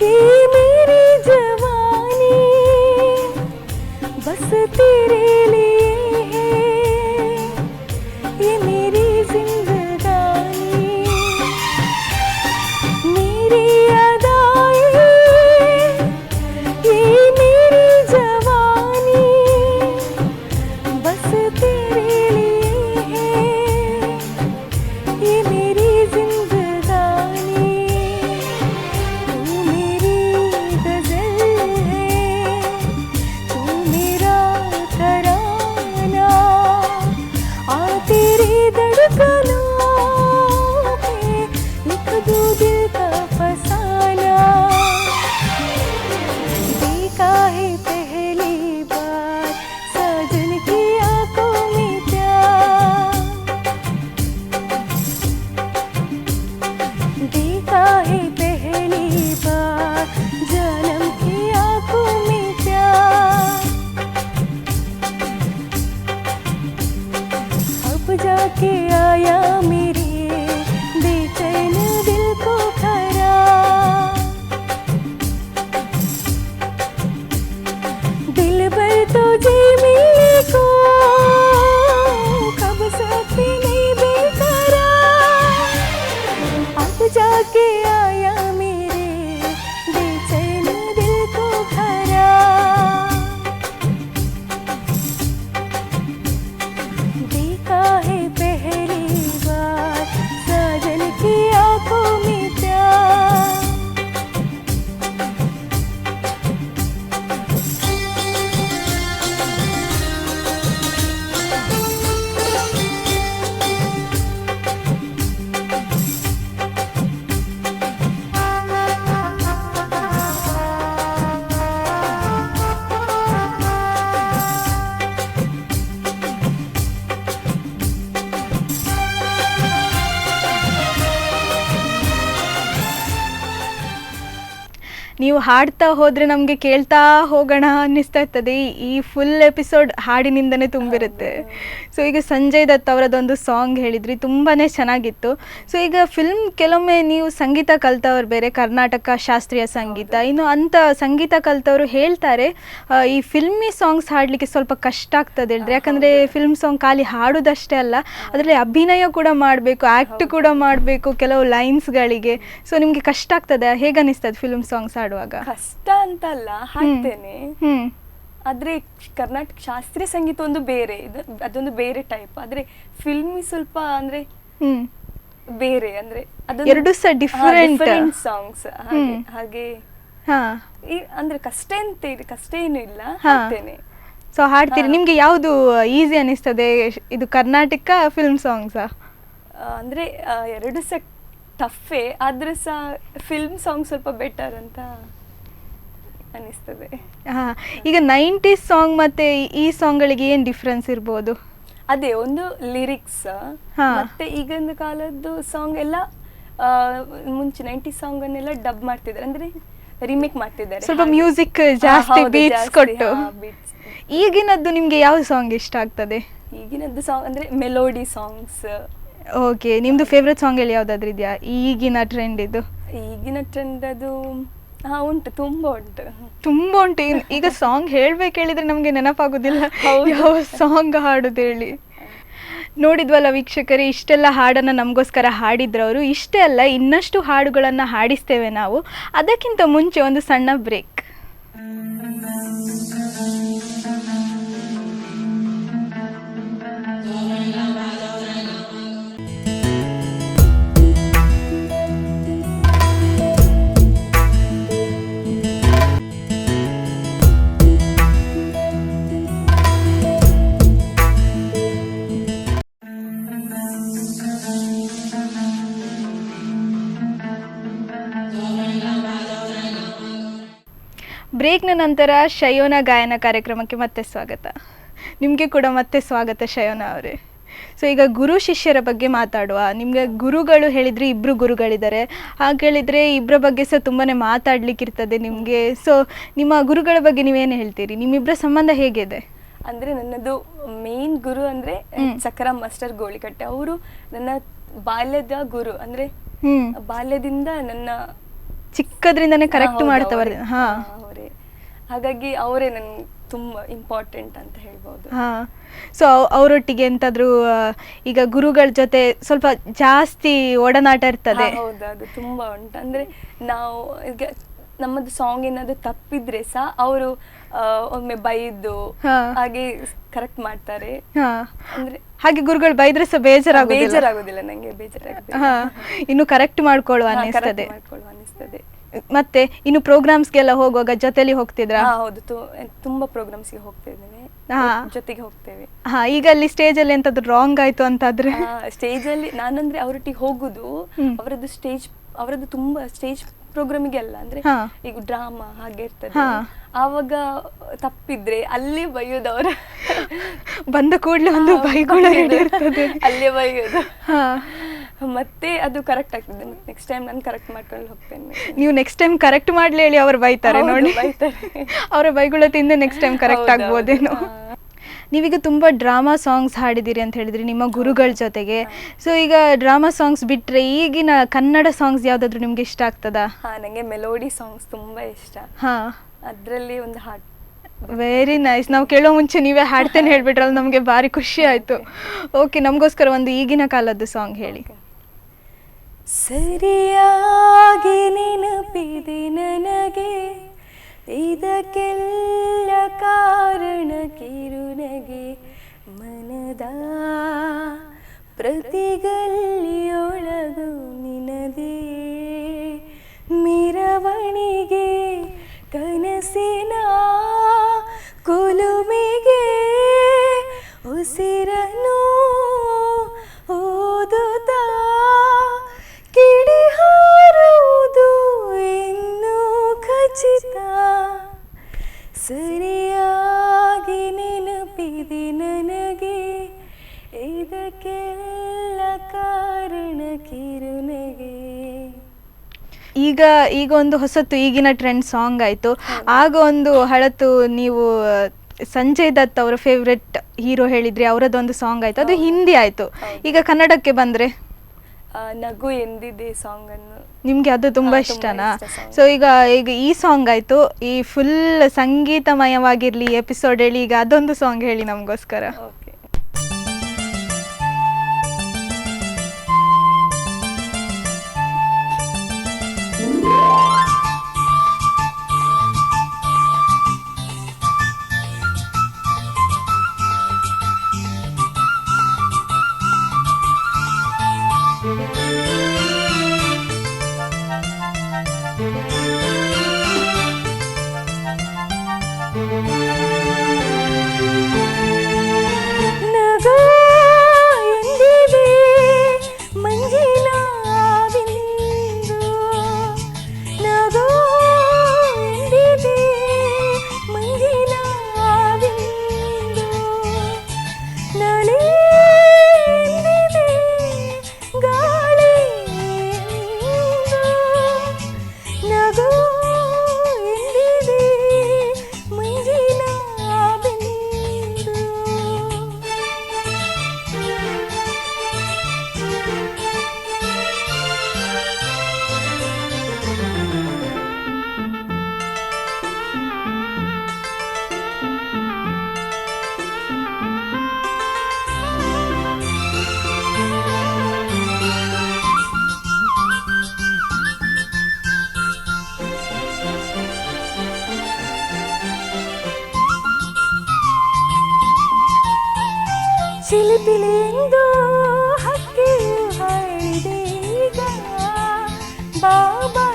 ये मेरी जवानी बस तेरे लिए है, ये मेरी जिंदगानी, मेरी अदाएं ये मेरी जवानी बस तेरे लिए है, ये मेरी जिंदगानी, तू मेरी गज़ल है, तू मेरा ನೀವು ಹಾಡ್ತಾ ಹೋದರೆ ನಮಗೆ ಕೇಳ್ತಾ ಹೋಗೋಣ ಅನ್ನಿಸ್ತಾ ಇರ್ತದೆ. ಈ ಫುಲ್ ಎಪಿಸೋಡ್ ಹಾಡಿನಿಂದನೇ ತುಂಬಿರುತ್ತೆ. ಸೊ ಈಗ ಸಂಜಯ್ ದತ್ ಅವರದೊಂದು ಸಾಂಗ್ ಹೇಳಿದ್ರಿ, ತುಂಬಾ ಚೆನ್ನಾಗಿತ್ತು. ಸೊ ಈಗ ಫಿಲ್ಮ್ ಕೆಲವೊಮ್ಮೆ ನೀವು ಸಂಗೀತ ಕಲ್ತವ್ರು ಬೇರೆ, ಕರ್ನಾಟಕ ಶಾಸ್ತ್ರೀಯ ಸಂಗೀತ, ಇನ್ನು ಅಂಥ ಸಂಗೀತ ಕಲ್ತವರು ಹೇಳ್ತಾರೆ ಈ ಫಿಲ್ಮಿ ಸಾಂಗ್ಸ್ ಹಾಡಲಿಕ್ಕೆ ಸ್ವಲ್ಪ ಕಷ್ಟ ಆಗ್ತದೆ ಹೇಳ್ರಿ. ಯಾಕಂದರೆ ಫಿಲ್ಮ್ ಸಾಂಗ್ ಖಾಲಿ ಹಾಡೋದಷ್ಟೇ ಅಲ್ಲ, ಅದರಲ್ಲಿ ಅಭಿನಯ ಕೂಡ ಮಾಡಬೇಕು, ಆ್ಯಕ್ಟ್ ಕೂಡ ಮಾಡಬೇಕು ಕೆಲವು ಲೈನ್ಸ್ಗಳಿಗೆ. ಸೊ ನಿಮಗೆ ಕಷ್ಟ ಆಗ್ತದೆ, ಹೇಗೆ ಅನಿಸ್ತದೆ ಫಿಲ್ಮ್ ಸಾಂಗ್ಸ್ ಹಾಡುವಾಗ? ಕಷ್ಟ ಅಂತಲ್ಲ, ಹಾಡ್ತೇನೆ. ಆದ್ರೆ ಕರ್ನಾಟಕ ಶಾಸ್ತ್ರೀಯ ಸಂಗೀತ ಒಂದು ಬೇರೆ, ಅದೊಂದು ಬೇರೆ ಟೈಪ್. ಆದ್ರೆ ಫಿಲ್ಮಿ ಸ್ವಲ್ಪ ಅಂದ್ರೆ ಬೇರೆ, ಅಂದ್ರೆ ಎರಡು ಸಹ ಡಿಫರೆಂಟ್ ಸಾಂಗ್ಸ್ ಹಾಗೆ. ಅಂದ್ರೆ ಕಷ್ಟ ಏನು ಇಲ್ಲ, ಹಾಡ್ತೇನೆ. ಸೊ ಹಾಡ್ತೀರಿ. ನಿಮ್ಗೆ ಯಾವುದು ಈಸಿ ಅನಿಸ್ತದೆ, ಇದು ಕರ್ನಾಟಕ ಫಿಲ್ಮ್ ಸಾಂಗ್ಸಾ? ಅಂದ್ರೆ ಎರಡು ಸಹ ಟಫೇ, ಆದ್ರೆ ಸಹ ಫಿಲ್ಮ್ ಸಾಂಗ್ ಸ್ವಲ್ಪ ಬೆಟರ್ ಅಂತ ಅನಿಸ್ತದೆ. ಈಗ 90s ಸಾಂಗ್ ಮತ್ತೆ ಈ ಸಾಂಗ್ಗಳಿಗೆ ಏನು ಡಿಫ್ರೆನ್ಸ್ ಇರ್ಬೋದು? ಅದೇ ಒಂದು ಲಿರಿಕ್ಸ್, ಮತ್ತೆ ಈಗಿನ ಕಾಲದ್ದು ಸಾಂಗ್ ಎಲ್ಲ ಮುಂಚೆ 90s ಸಾಂಗ್ ಅನ್ನೆಲ್ಲ ಡಬ್ ಮಾಡ್ತಿದ್ದಾರೆ, ಅಂದ್ರೆ ರಿಮೇಕ್ ಮಾಡ್ತಿದ್ದಾರೆ, ಸ್ವಲ್ಪ ಮ್ಯೂಸಿಕ್ ಜಾಸ್ತಿ ಬೀಟ್ಸ್ ಕೊಟ್ಟು. ಈಗಿನದ್ದು ನಿಮ್ಗೆ ಯಾವ ಸಾಂಗ್ ಇಷ್ಟ ಆಗ್ತದೆ? ಈಗಿನದ್ದು ಸಾಂಗ್ ಅಂದ್ರೆ ಮೆಲೋಡಿ ಸಾಂಗ್ಸ್. ಓಕೆ, ನಿಮ್ದು ಫೇವ್ರೆಟ್ ಸಾಂಗ್ ಹೇಳಿ ಯಾವ್ದಾದ್ರು ಇದೆಯಾ ಈಗಿನ ಟ್ರೆಂಡ್? ಇದು ಈಗಿನ ಟ್ರೆಂಡ್ ಅದು ಉಂಟು, ತುಂಬಾ ಉಂಟು. ಈಗ ಸಾಂಗ್ ಹೇಳ್ಬೇಕು ಹೇಳಿದ್ರೆ ನಮ್ಗೆ ನೆನಪಾಗೋದಿಲ್ಲ ಯಾವ ಸಾಂಗ್ ಹಾಡುದು ಹೇಳಿ. ನೋಡಿದ್ವಲ್ಲ ವೀಕ್ಷಕರೇ, ಇಷ್ಟೆಲ್ಲ ಹಾಡನ್ನು ನಮಗೋಸ್ಕರ ಹಾಡಿದ್ರು ಅವರು. ಇಷ್ಟೇ ಅಲ್ಲ, ಇನ್ನಷ್ಟು ಹಾಡುಗಳನ್ನು ಹಾಡಿಸ್ತೇವೆ ನಾವು. ಅದಕ್ಕಿಂತ ಮುಂಚೆ ಒಂದು ಸಣ್ಣ ಬ್ರೇಕ್. ಬ್ರೇಕ್ನ ನಂತರ ಶಯೋನ ಗಾಯನ ಕಾರ್ಯಕ್ರಮಕ್ಕೆ ಮತ್ತೆ ಸ್ವಾಗತ. ನಿಮಗೆ ಕೂಡ ಮತ್ತೆ ಸ್ವಾಗತ ಶಯೋನ ಅವರೇ. ಸೊ ಈಗ ಗುರು ಶಿಷ್ಯರ ಬಗ್ಗೆ ಮಾತಾಡುವ. ನಿಮಗೆ ಗುರುಗಳು ಹೇಳಿದರೆ ಇಬ್ಬರು ಗುರುಗಳಿದ್ದಾರೆ, ಹಾಗೆ ಹೇಳಿದರೆ ಇಬ್ಬರ ಬಗ್ಗೆ ಸಹ ತುಂಬಾ ಮಾತಾಡ್ಲಿಕ್ಕಿರ್ತದೆ ನಿಮಗೆ. ಸೊ ನಿಮ್ಮ ಗುರುಗಳ ಬಗ್ಗೆ ನೀವೇನು ಹೇಳ್ತೀರಿ? ನಿಮ್ಮಿಬ್ಬರ ಸಂಬಂಧ ಹೇಗಿದೆ? ಅಂದರೆ ನನ್ನದು ಮೇನ್ ಗುರು ಅಂದರೆ ಸಕ್ರಾಮ್ ಮಾಸ್ಟರ್ ಗೋಳಿಕಟ್ಟೆ. ಅವರು ನನ್ನ ಬಾಲ್ಯದ ಗುರು, ಅಂದರೆ ಬಾಲ್ಯದಿಂದ ನನ್ನ ಚಿಕ್ಕದ್ರಿಂದನೇ ಕರೆಕ್ಟ್ ಮಾಡ್ತವ್ರೆ. ಅವರೇ, ಹಾಗಾಗಿ ಅವರೇ ನನ್ಗೆ ತುಂಬ ಇಂಪಾರ್ಟೆಂಟ್ ಅಂತ ಹೇಳ್ಬೋದು. ಸೊ ಅವರೊಟ್ಟಿಗೆ ಎಂತಾದ್ರೂ ಈಗ ಗುರುಗಳ ಜೊತೆ ಸ್ವಲ್ಪ ಜಾಸ್ತಿ ಒಡನಾಟ ಇರ್ತದೆ? ಹೌದು, ಅದು ತುಂಬ ಉಂಟು. ಅಂದರೆ ನಾವು ಈಗ ನಮ್ಮದು ಸಾಂಗ್ ಏನಾದ್ರು ತಪ್ಪಿದ್ರೆ ಸಹ ಅವರು ಒಮ್ಮೆ ಬೈದು ಹಾಗೆ ಕರೆಕ್ಟ್ ಮಾಡ್ತಾರೆ. ಅಂದ್ರೆ ಹಾಗೆ ಗುರುಗಳು ಬೈದ್ರೆ ಸಹ ಬೇಜಾರಾಗೋದಿಲ್ಲ ನಂಗೆ, ಇನ್ನು ಕರೆಕ್ಟ್ ಮಾಡ್ಕೊಳ್ಳುವ ಅನಿಸ್ತದೆ. ಮತ್ತೆ ಇನ್ನು ಪ್ರೋಗ್ರಾಮ್ಸ್ಗೆಲ್ಲ ಹೋಗುವಾಗ ಜೊತೆಲಿ ಹೋಗ್ತಿದ್ರಾ? ಹೌದು, ತುಂಬಾ ಪ್ರೋಗ್ರಾಮ್ಸ್ಗೆ ಹೋಗ್ತಾ ಇದ್ದೇನೆ, ಜೊತೆಗೆ ಹೋಗ್ತೇವೆ. ಈಗ ಅಲ್ಲಿ ಸ್ಟೇಜ್ ಅಲ್ಲಿ ಎಂತಾದ್ರು ರಾಂಗ್ ಆಯ್ತು ಅಂತಾದ್ರೆ? ಸ್ಟೇಜ್ ಅಲ್ಲಿ ನಾನಂದ್ರೆ ಅವರೊಟ್ಟಿಗೆ ಹೋಗುದು, ಅವರದ್ದು ತುಂಬಾ ಸ್ಟೇಜ್ ಪ್ರೋಗ್ರಾಮಿಗೆ ಅಲ್ಲ, ಅಂದ್ರೆ ಈಗ ಡ್ರಾಮಾ ಹಾಗೆ ಇರ್ತದೆ, ಆವಾಗ ತಪ್ಪಿದ್ರೆ ಅಲ್ಲೇ ಬೈಯೋದು. ಅವರ ಬಂದ ಕೂಡಲೇ ಒಂದು ಬೈಗುಳ ಇರ್ತದೆ, ಅಲ್ಲೇ ಬೈಯೋದು. ಮತ್ತೆ ಅದು ಕರೆಕ್ಟ್ ಆಗ್ತದೆ. ನೆಕ್ಸ್ಟ್ ಟೈಮ್ ನಾನು ಕರೆಕ್ಟ್ ಮಾಡ್ಕೊಂಡು ಹೋಗ್ತೇನೆ. ನೀವು ನೆಕ್ಸ್ಟ್ ಟೈಮ್ ಕರೆಕ್ಟ್ ಮಾಡ್ಲಿ ಹೇಳಿ ಅವ್ರು ಬೈತಾರೆ ನೋಡಿ, ಅವರ ಬೈಗುಳ ತಿಂದ ನೆಕ್ಸ್ಟ್ ಟೈಮ್ ಕರೆಕ್ಟ್ ಆಗ್ಬೋದೇನೋ. ನೀವೀಗ ತುಂಬ ಡ್ರಾಮಾ ಸಾಂಗ್ಸ್ ಹಾಡಿದ್ದೀರಿ ಅಂತ ಹೇಳಿದ್ರಿ ನಿಮ್ಮ ಗುರುಗಳ ಜೊತೆಗೆ. ಸೊ ಈಗ ಡ್ರಾಮಾ ಸಾಂಗ್ಸ್ ಬಿಟ್ಟರೆ ಈಗಿನ ಕನ್ನಡ ಸಾಂಗ್ಸ್ ಯಾವುದಾದ್ರು ನಿಮ್ಗೆ ಇಷ್ಟ ಆಗ್ತದಾ? ನನಗೆ ಮೆಲೋಡಿ ಸಾಂಗ್ಸ್ ತುಂಬ ಇಷ್ಟ. ಅದರಲ್ಲಿ ಒಂದು ಹಾಡು. Very nice. ನಾವು ಕೇಳೋ ಮುಂಚೆ ನೀವೇ ಹಾಡ್ತೇನೆ ಹೇಳ್ಬಿಟ್ರಲ್ಲ, ನಮಗೆ ಭಾರಿ ಖುಷಿ ಆಯಿತು. ಓಕೆ, ನಮಗೋಸ್ಕರ ಒಂದು ಈಗಿನ ಕಾಲದ್ದು ಸಾಂಗ್ ಹೇಳಿ. ಸರಿಯಾಗಿ ನೆನಪಿದೆ ನನಗೆ, ಇದಕ್ಕೆಲ್ಲ ಕಾರಣ ಕಿರುನಗೆ, ಮನದ ಪ್ರತಿಗಲ್ಲಿಯೊಳಗು ನಿನದೇ ಮೆರವಣಿಗೆ, ಕನಸಿನ ಕುಲುಮೆಗೆ ಉಸಿರನು ಓದುತ್ತಾ ಕಿಡಿ ಹಾರುವುದು ಇನ್ನೂ ಖಚಿತ, ಸರಿಯಾಗಿ ನೆನಪಿದೆ ನನಗೆ, ಇದಕ್ಕೆಲ್ಲ ಕಾರಣ ಈಗ ಈಗ ಒಂದು ಹೊಸತು ಈಗಿನ ಟ್ರೆಂಡ್ ಸಾಂಗ್ ಆಯಿತು, ಆಗ ಒಂದು ಹಳತು ನೀವು ಸಂಜಯ್ ದತ್ ಅವರ ಫೇವ್ರೆಟ್ ಹೀರೋ ಹೇಳಿದ್ರಿ, ಅವರದೊಂದು ಸಾಂಗ್ ಆಯಿತು, ಅದು ಹಿಂದಿ ಆಯಿತು. ಈಗ ಕನ್ನಡಕ್ಕೆ ಬಂದರೆ ನಗು ಎಂದಿದೆ ಸಾಂಗ್ ಅನ್ನು ನಿಮ್ಗೆ ಅದು ತುಂಬಾ ಇಷ್ಟನಾ? ಸೊ ಈಗ ಈಗ ಈ ಸಾಂಗ್ ಆಯ್ತು, ಈ ಫುಲ್ ಸಂಗೀತಮಯವಾಗಿರ್ಲಿ ಎಪಿಸೋಡ್ ಹೇಳಿ, ಈಗ ಅದೊಂದು ಸಾಂಗ್ ಹೇಳಿ ನಮಗೋಸ್ಕರ. ಓಕೆ. ನಗು ಎಂದಿದೆ ಮಂಜಿನ ಬಿಂದು, ನಗು ಎಂದಿದೆ ಮಂಜಿನ ಬಿಂದು, ನಲಿ ಎಂದಿದೆ ಗಾಳಿ ಎಂದು, ನಗು ಎಂದಿದೆ ಮಂಜಿನ ಬಿಂದು. ಚಿಲಿಪಿಲಿಂದು ಹಕ್ಕಿಯು ಹಾಡಿದೆ ಈಗ, ಬಾಬಾ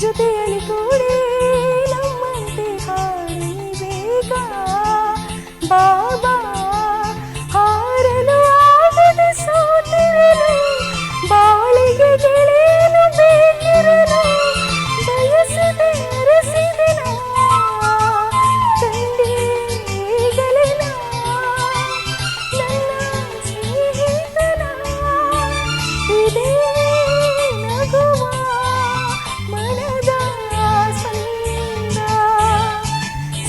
ಜೊತೆಯಲ್ಲಿ ಕೂಡಿ ನಮ್ಮಂತೆ ಹಾಡಿ ಬೇಗ, ಬಾಬಾ ಹಾರಲು ಆಗದೆ ಸೋತಿರಲು, ಬಾಳಿಗೆ ಗೆಳೆಯನು ಬೇಕಿರಲು, ಬಯಸದೆ ಅರಸಿದೆ ನಾ ಕಂಡೀಗಲೇ ನಾ ನನ್ನ ಸ್ನೇಹಿತನ, ಇದೇ ನಗುವ ಮನದ ಸಂದ,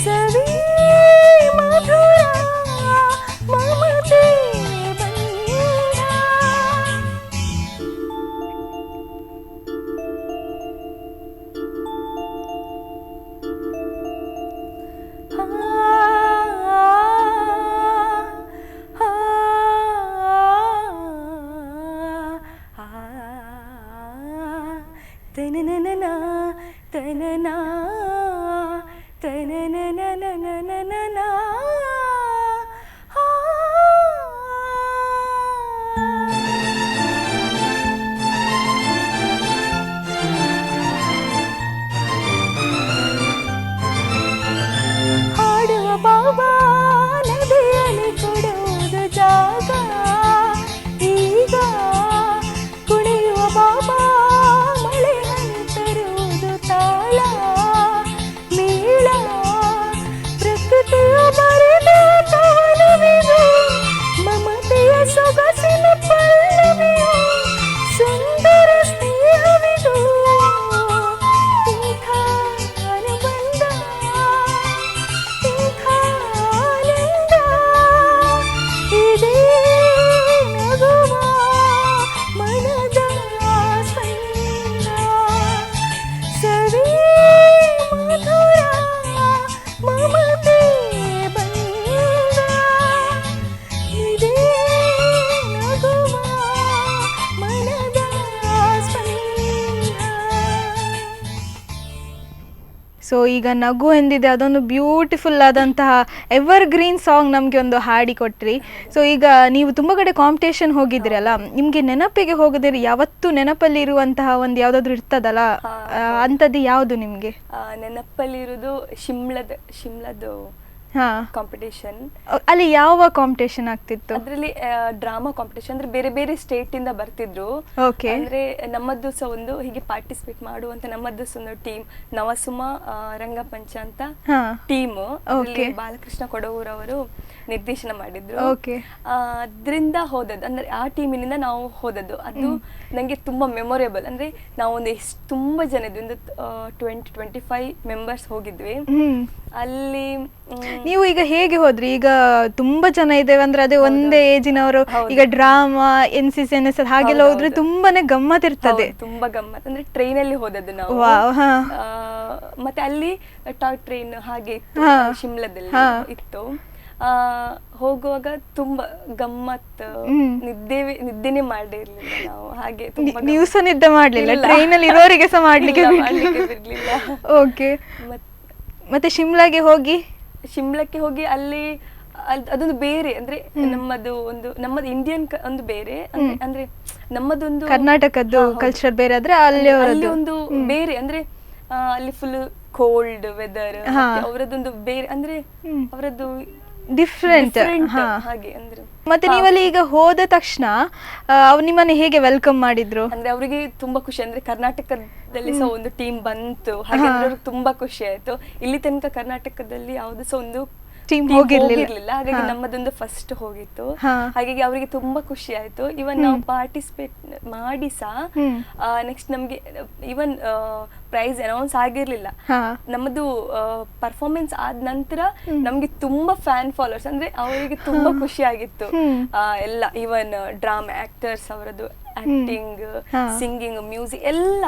ಸವಿ ಮಧುರ ಮಮತೆ ಬಂದ. ತನನನ ತನನ ತನನನನನನನ ಹಾಡುವ ಬಾಬಾ ನದಿಯಲ್ಲಿ ಕೊಡುವುದು ಜಾಗ, ಈಗ ಕುಣಿಯುವ ಬಾಬಾ ಮಳೆ ಹನಿ ತರುವುದು ತಾಳ ಮೇಳ, ಪ್ರಕೃತಿಯ ಬರೆದ ತಾಲವಿದು, ಮಮತೆಯ ಸೊಗಸಿನ ಪಲ್ಲವಿಯು, ಸುಂದರ ಸ್ನೇಹವಿದು, ಇಂಥ ಅನುಬಂಧ ಇಂಥ ಆನಂದ, ಇದೇ ನಗುವ ಮನದ ಸಂದ, ಸವಿ ಮಧುರ ಮಮತೆ ಬಂದ, ಇದೇ ನಗುವ ಮನದ ಸ್ಪಂದ. ಸೊ ಈಗ ನಗು ಎಂದಿದೆ, ಅದೊಂದು ಬ್ಯೂಟಿಫುಲ್ ಆದಂತಹ ಎವರ್ ಗ್ರೀನ್ ಸಾಂಗ್ ನಮಗೆ ಒಂದು ಹಾಡಿ ಕೊಟ್ರಿ. ಸೊ ಈಗ ನೀವು ತುಂಬ ಕಡೆ ಕಾಂಪಿಟೇಷನ್ ಹೋಗಿದ್ರಲ್ಲ, ನಿಮಗೆ ನೆನಪಿಗೆ ಹೋಗದಿರಿ ಯಾವತ್ತೂ ನೆನಪಲ್ಲಿ ಇರುವಂತಹ ಒಂದು ಯಾವುದಾದ್ರೂ ಇರ್ತದಲ್ಲ, ಅಂಥದ್ದು ಯಾವುದು ನಿಮಗೆ? ನೆನಪಲ್ಲಿರುವುದು ಶಿಮ್ಲದ್ದು ಹಾ, ಕಾಂಪಿಟೇಷನ್. ಅಲ್ಲಿ ಯಾವ ಕಾಂಪಿಟೇಷನ್ ಆಗ್ತಿತ್ತು? ಅದರಲ್ಲಿ ಡ್ರಾಮಾ ಕಾಂಪಿಟೇಷನ್, ಅಂದ್ರೆ ಬೇರೆ ಬೇರೆ ಸ್ಟೇಟ್ ಇಂದ ಬರ್ತಿದ್ರು. ಓಕೆ. ಅಂದ್ರೆ ನಮ್ಮದು ಸಹ ಒಂದು ಹೀಗೆ ಪಾರ್ಟಿಸಿಪೇಟ್ ಮಾಡುವಂತ ನಮ್ಮದು ಸಹ ಒಂದು ಟೀಮ್, ನವಸುಮ ರಂಗಪಂಚ ಅಂತ ಟೀಮ್. ಬಾಲಕೃಷ್ಣ ಕೊಡವೂರವರು ನಿರ್ದೇಶನ ಮಾಡಿದ್ರು. ಓಕೆ. ಅದರಿಂದ ಹೋದದ್ದು ಅಂದ್ರೆ ಆ ಟೀಮಿನಿಂದ ನಾವು ಹೋದದ್ದು. ಅದು ನಂಗೆ ತುಂಬಾ ಮೆಮೊರೇಬಲ್. ಅಂದ್ರೆ ನಾವು ಒಂದು ತುಂಬಾ ಜನ ಇದ್ವಿ, ಒಂದು 25 ಮೆಂಬರ್ಸ್ ಹೋಗಿದ್ವಿ ಅಲ್ಲಿ. ನೀವು ಈಗ ಹೇಗೆ ಹೋದ್ರಿ? ಈಗ ತುಂಬಾ ಜನ ಇದ್ದೇವೆ ಅಂದ್ರೆ ಅದೇ ಒಂದೇ ಏಜಿನವರು, ಈಗ ಡ್ರಾಮಾ, NCC, NSS ಹಾಗೆಲ್ಲ ಹೋದ್ರೆ ತುಂಬಾನೇ ಗಮ್ಮತ್ ಇರ್ತದೆ. ತುಂಬಾ ಗಮ್ಮತ್. ಅಂದ್ರೆ ಟ್ರೈನ್ ಅಲ್ಲಿ ಹೋದದ್ದು ನಾವು. ಮತ್ತೆ ಅಲ್ಲಿ ಟಾಯ್ ಟ್ರೈನ್ ಹಾಗೆ ಇತ್ತು, ಶಿಮ್ಲಾದಲ್ಲಿ ಇತ್ತು. ಹೋಗುವಾಗ ತುಂಬಾ ಗಮ್ಮತ್. ನಿದ್ದೆನೆ ಮಾಡಿರ್ಲಿಲ್ಲ ನಾವು. ಹಾಗೆ ನೀವು ಸಹ ನಿದ್ದೆ ಮಾಡ್ಲಿಲ್ಲ? ಟ್ರೈನ್ ಅಲ್ಲಿ ಇರೋರಿಗೆ ಸಹ ಮಾಡ್ಲಿಕ್ಕೆ ಬಿಡ್ಲಿಲ್ಲ. ಓಕೆ. ಮತ್ತೆ ಶಿಮ್ಲಾಗೆ ಹೋಗಿ ಅಲ್ಲಿ ಅದೊಂದು ಬೇರೆ, ಅಂದ್ರೆ ನಮ್ಮದು ಇಂಡಿಯನ್ ಒಂದು ಬೇರೆ, ಅಂದ್ರೆ ನಮ್ಮದೊಂದು ಕರ್ನಾಟಕದ್ದು ಕಲ್ಚರ್ ಬೇರೆ ಆದ್ರೆ ಅಲ್ಲಿ ಒಂದು ಬೇರೆ, ಅಂದ್ರೆ ಅಲ್ಲಿ ಫುಲ್ ಕೋಲ್ಡ್ ವೆದರ್, ಅವರದೊಂದು ಬೇರೆ, ಅಂದ್ರೆ ಅವರದ್ದು ಡಿಫ್ರೆಂಟ್ ಹಾಗೆ. ಅಂದ್ರೆ ಮತ್ತೆ ನೀವಲ್ಲಿ ಈಗ ಹೋದ ತಕ್ಷಣ ಅವ್ರು ನಿಮ್ಮನ್ನ ಹೇಗೆ ವೆಲ್ಕಮ್ ಮಾಡಿದ್ರು? ಅಂದ್ರೆ ಅವರಿಗೆ ತುಂಬಾ ಖುಷಿ. ಅಂದ್ರೆ ಕರ್ನಾಟಕದಲ್ಲಿ ಸಹ ಒಂದು ಟೀಮ್ ಬಂತು, ಹಾಗೆ ಅವ್ರಿಗೆ ತುಂಬಾ ಖುಷಿ ಆಯ್ತು. ಇಲ್ಲಿ ತನಕ ಕರ್ನಾಟಕದಲ್ಲಿ ಯಾವ್ದು ಸಹ ಒಂದು ಟೀಮ್ ಹೋಗಿರ್ಲಿಲ್ಲ, ಹಾಗಾಗಿ ನಮ್ಮದೊಂದು ಫಸ್ಟ್ ಹೋಗಿತ್ತು. ಹಾಗಾಗಿ ಅವರಿಗೆ ತುಂಬಾ ಖುಷಿ ಆಯ್ತು. ಇವನ್ ನಾವು ಪಾರ್ಟಿಸಿಪೇಟ್ ಮಾಡಿ ಸಹ ನೆಕ್ಸ್ಟ್ ನಮ್ಗೆ ಇವನ್ ಪ್ರೈಸ್ ಅನೌನ್ಸ್ ಆಗಿರ್ಲಿಲ್ಲ. ನಮ್ಮದು ಪರ್ಫಾರ್ಮೆನ್ಸ್ ಆದ ನಂತರ ನಮ್ಗೆ ತುಂಬಾ ಫ್ಯಾನ್ ಫಾಲೋವರ್ಸ್, ಅಂದ್ರೆ ಅವರಿಗೆ ತುಂಬಾ ಖುಷಿ ಆಗಿತ್ತು. ಎಲ್ಲ ಇವನ್ ಡ್ರಾಮಾ ಆಕ್ಟರ್ಸ್ ಅವರದ್ದು ಆಕ್ಟಿಂಗ್, ಸಿಂಗಿಂಗ್, ಮ್ಯೂಸಿಕ್ ಎಲ್ಲ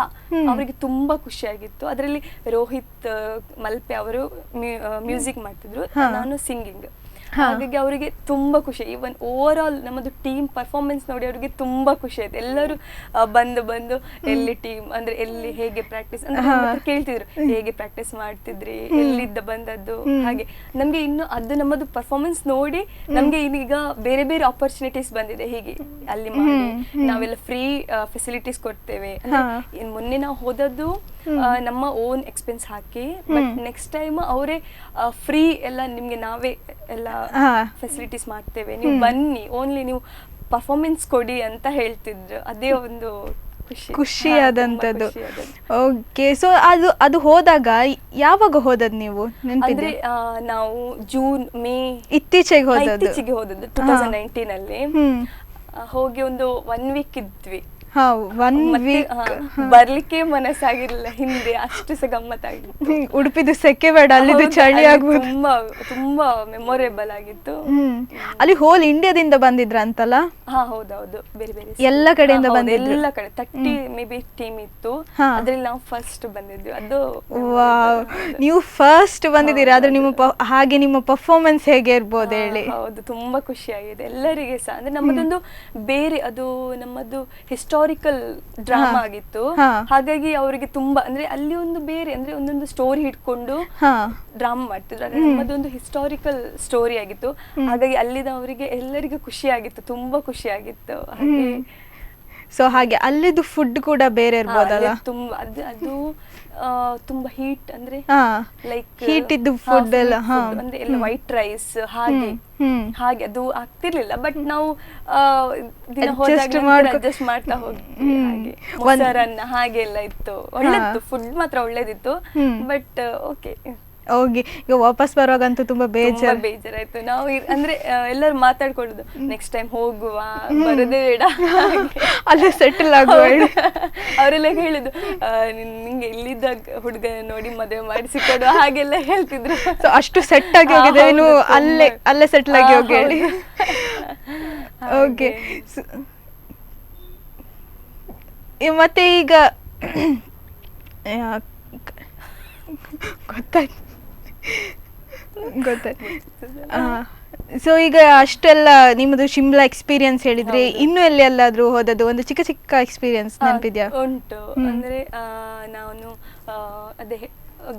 ಅವರಿಗೆ ತುಂಬಾ ಖುಷಿ ಆಗಿತ್ತು. ಅದರಲ್ಲಿ ರೋಹಿತ್ ಮಲ್ಪೆ ಅವರು ಮ್ಯೂಸಿಕ್ ಮಾಡ್ತಿದ್ರು, ನಾನು ಸಿಂಗಿಂಗ್. ಹಾಗಾಗಿ ಅವರಿಗೆ ತುಂಬಾ ಖುಷಿ. ಇವನ್ ಓವರ್ ಆಲ್ ನಮ್ಮದು ಟೀಮ್ ಪರ್ಫಾರ್ಮೆನ್ಸ್ ನೋಡಿ ಅವರಿಗೆ ತುಂಬಾ ಖುಷಿ ಆಯ್ತು. ಎಲ್ಲರೂ ಬಂದು ಎಲ್ಲಿ ಟೀಮ್, ಅಂದ್ರೆ ಎಲ್ಲಿ ಹೇಗೆ ಪ್ರಾಕ್ಟೀಸ್ ಅಂದ್ರೆ ಕೇಳ್ತಿದ್ರು, ಹೇಗೆ ಪ್ರಾಕ್ಟೀಸ್ ಮಾಡ್ತಿದ್ರಿ, ಎಲ್ಲಿದ್ದ ಬಂದದ್ದು. ಹಾಗೆ ನಮ್ಗೆ ಇನ್ನು ಅದು ನಮ್ಮದು ಪರ್ಫಾರ್ಮೆನ್ಸ್ ನೋಡಿ ನಮ್ಗೆ ಈಗ ಬೇರೆ ಬೇರೆ ಆಪರ್ಚುನಿಟೀಸ್ ಬಂದಿದೆ. ಹೀಗೆ ಅಲ್ಲಿ ಮಾಡಿ ನಾವೆಲ್ಲ ಫ್ರೀ ಫೆಸಿಲಿಟೀಸ್ ಕೊಡ್ತೇವೆ. ಅಂದ್ರೆ ಮೊನ್ನೆ ನಾವು ಹೋದದ್ದು ನಮ್ಮ own expense hockey, but next time ಅವರೇ ಫ್ರೀ ಎಲ್ಲ ನಿಮ್ಗೆ ನಾವೇ ಎಲ್ಲ ಫೆಸಿಲಿಟೀಸ್ ಮಾಡ್ತೇವೆ, ನೀವು ಬನ್ನಿ, ಓನ್ಲಿ ನೀವು ಪರ್ಫಾರ್ಮೆನ್ಸ್ ಕೊಡಿ ಅಂತ ಹೇಳ್ತಿದ್ರು. ಅದೇ ಒಂದು ಖುಷಿಯಾದಂಥದ್ದು. ಓಕೆ. ಸೊ ಅದು ಹೋದಾಗ ಯಾವಾಗ ಹೋದದ್ದು ನೀವು? ಅಂದ್ರೆ ನಾವು ಜೂನ್ ಮೇ ಇತ್ತೀಚೆಗೆ ಹೋದದ್ದು 2019 ಅಲ್ಲಿ ಹೋಗಿ ಒಂದು 1 ವೀಕ್ ಇದ್ವಿ. ಬರ್ಲಿಕ್ಕೆ ಮನಸ್ಸಾಗಿರ್ಲಿಲ್ಲ ಹಿಂದೆ, ಅಷ್ಟು ಸಹ ಗಮ್ಮತ್ತಾಗಿತ್ತು. ಉಡುಪಿದು ಸೆಕೆ ಬೇಡ, ಅಲ್ಲಿದ್ದು ಚಳಿ ಆಗ್ಬೋದು. ತುಂಬಾ ಮೆಮೊರೇಬಲ್ ಆಗಿತ್ತು. ಅಲ್ಲಿ ಹೋಲ್ ಇಂಡಿಯಾದಿಂದ ಬಂದಿದ್ರ ಅಂತಲ್ಲ? ಹೌದೌದು, ಬೇರೆ ಬೇರೆ ಎಲ್ಲ ಕಡೆಯಿಂದ ಬಂದಿದ್ರು. ಎಲ್ಲ ಕಡೆ 30 ಮೇ ಬಿ ಟೀಮ್ ಇತ್ತು, ಅದ್ರಲ್ಲಿ ನಾವು ಫಸ್ಟ್ ಬಂದಿದ್ವಿ. ಅದು ನೀವು ಫಸ್ಟ್ ಬಂದಿದ್ದೀರಾ, ಆದ್ರೆ ಹಾಗೆ ನಿಮ್ಮ ಪರ್ಫಾರ್ಮೆನ್ಸ್ ಹೇಗೆ ಇರ್ಬೋದು ಹೇಳಿ? ಹೌದು, ತುಂಬಾ ಖುಷಿ ಆಗಿದೆ ಎಲ್ಲರಿಗೆ ಸಹ. ಅಂದ್ರೆ ನಮ್ಮದೊಂದು ಬೇರೆ, ಅದು ನಮ್ಮದು ಹಿಸ್ಟಾರಿಕಲ್ ಡ್ರಾಮಾ ಆಗಿತ್ತು. ಹಾಗಾಗಿ ಅವರಿಗೆ ತುಂಬಾ, ಅಂದ್ರೆ ಅಲ್ಲಿ ಒಂದು ಬೇರೆ, ಅಂದ್ರೆ ಒಂದೊಂದು ಸ್ಟೋರಿ ಹಿಡ್ಕೊಂಡು ಡ್ರಾಮಾ ಮಾಡ್ತಿದ್ರು. ನಮ್ಮದೊಂದು ಹಿಸ್ಟಾರಿಕಲ್ ಸ್ಟೋರಿ ಆಗಿತ್ತು. ಹಾಗಾಗಿ ಅಲ್ಲಿದ ಅವರಿಗೆ ಎಲ್ಲರಿಗೂ ಖುಷಿ ಆಗಿತ್ತು, ತುಂಬಾ ಖುಷಿ ಆಗಿತ್ತು. ಹಾಗೆ ಸೊ ಹಾಗೆ ಅಲ್ಲಿದು ಫುಡ್ ಕೂಡ ಬೇರೆ ಇರ್ಬೋದಲ್ಲ? ತುಂಬಾ ಅದು ತುಂಬಾ ಹೀಟ್, ಅಂದ್ರೆ ಲೈಕ್ ಹೀಟ್ ಇದ್ದು ಫುಡ್ ಎಲ್ಲ, ಅಂದ್ರೆ ಎಲ್ಲ ವೈಟ್ ರೈಸ್ ಹಾಗೆ ಅದು ಆಗ್ತಿರ್ಲಿಲ್ಲ. ಬಟ್ ನಾವು ದಿನ ಹೋದಾಗ ಅಡ್ಜಸ್ಟ್ ಮಾಡ್ತಾ ಹೋಗ್ತೀವಿ. ಹಾಗೆ ಮೊಸರನ್ನ ಹಾಗೆಲ್ಲ ಇತ್ತು, ಒಳ್ಳೆದಿತ್ತು ಫುಡ್, ಮಾತ್ರ ಒಳ್ಳೇದಿತ್ತು. But okay. ಈಗ ವಾಪಸ್ ಬರುವಾಗಂತೂ ತುಂಬಾ ಬೇಜಾರಾಯ್ತು. ನಾವು ಅಂದ್ರೆ ಎಲ್ಲರೂ ಮಾತಾಡ್ಕೊಳ್ಳುದು, ನೆಕ್ಸ್ಟ್ ಟೈಮ್ ಹೋಗುವ, ಬರೋದೇ ಬೇಡ, ಅಲ್ಲೇ ಸೆಟಲ್ ಆಗುವ. ಅವರೆಲ್ಲ ಹೇಳುದು, ನಿಂಗೆ ಇಲ್ಲಿದ್ದ ಹುಡುಗ ನೋಡಿ ಮದುವೆ ಮಾಡಿಸಿಕೊಡುವ, ಹಾಗೆಲ್ಲ ಹೇಳ್ತಿದ್ರು. ಅಷ್ಟು ಸೆಟ್ ಆಗಿ ಹೋಗಿದೆ, ಅಲ್ಲೇ ಸೆಟಲ್ ಆಗಿ ಹೋಗಿ ಹೇಳಿ. ಓಕೆ. ಮತ್ತೆ ಈಗ ಗೊತ್ತಾಯ್ತು. ಸೊ ಈಗ ಅಷ್ಟೆಲ್ಲ ನಿಮ್ಮದು ಶಿಮ್ಲಾ ಎಕ್ಸ್ಪೀರಿಯನ್ಸ್ ಹೇಳಿದ್ರೆ, ಇನ್ನು ಎಲ್ಲಿ ಎಲ್ಲಾದ್ರೂ ಹೋದದ್ದು ಒಂದು ಚಿಕ್ಕ ಚಿಕ್ಕ ಎಕ್ಸ್ಪೀರಿಯನ್ಸ್ ನೆನಪಿದ್ಯಾ? ಉಂಟು. ಅಂದ್ರೆ ನಾನು ಅದೇ